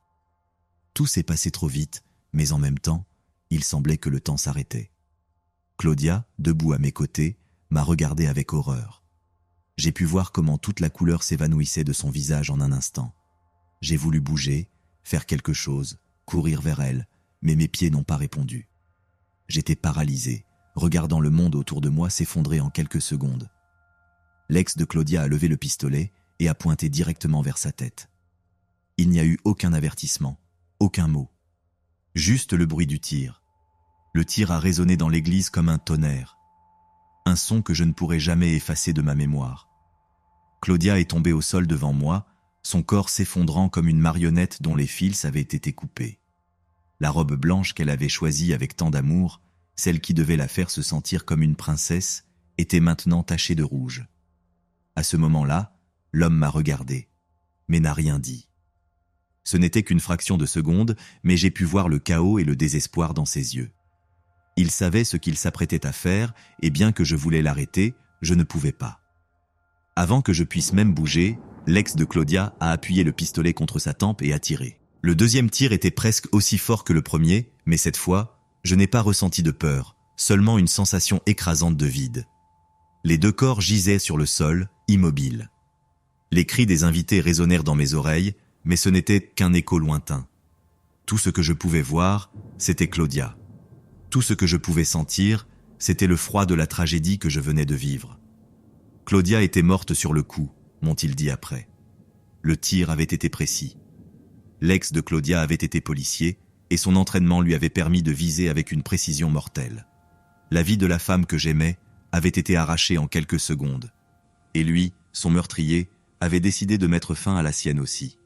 Speaker 1: Tout s'est passé trop vite, mais en même temps, il semblait que le temps s'arrêtait. Claudia, debout à mes côtés, m'a regardé avec horreur. J'ai pu voir comment toute la couleur s'évanouissait de son visage en un instant. J'ai voulu bouger, faire quelque chose, courir vers elle, mais mes pieds n'ont pas répondu. J'étais paralysé, regardant le monde autour de moi s'effondrer en quelques secondes. L'ex de Claudia a levé le pistolet et a pointé directement vers sa tête. Il n'y a eu aucun avertissement, aucun mot. Juste le bruit du tir. Le tir a résonné dans l'église comme un tonnerre. Un son que je ne pourrai jamais effacer de ma mémoire. Claudia est tombée au sol devant moi, son corps s'effondrant comme une marionnette dont les fils avaient été coupés. La robe blanche qu'elle avait choisie avec tant d'amour, celle qui devait la faire se sentir comme une princesse, était maintenant tachée de rouge. À ce moment-là, l'homme m'a regardé, mais n'a rien dit. Ce n'était qu'une fraction de seconde, mais j'ai pu voir le chaos et le désespoir dans ses yeux. Il savait ce qu'il s'apprêtait à faire, et bien que je voulais l'arrêter, je ne pouvais pas. Avant que je puisse même bouger, l'ex de Claudia a appuyé le pistolet contre sa tempe et a tiré. Le deuxième tir était presque aussi fort que le premier, mais cette fois, je n'ai pas ressenti de peur, seulement une sensation écrasante de vide. Les deux corps gisaient sur le sol, immobiles. Les cris des invités résonnèrent dans mes oreilles, mais ce n'était qu'un écho lointain. Tout ce que je pouvais voir, c'était Claudia. Tout ce que je pouvais sentir, c'était le froid de la tragédie que je venais de vivre. Claudia était morte sur le coup, m'ont-ils dit après. Le tir avait été précis. L'ex de Claudia avait été policier, et son entraînement lui avait permis de viser avec une précision mortelle. La vie de la femme que j'aimais avait été arrachée en quelques secondes. Et lui, son meurtrier, avait décidé de mettre fin à la sienne aussi.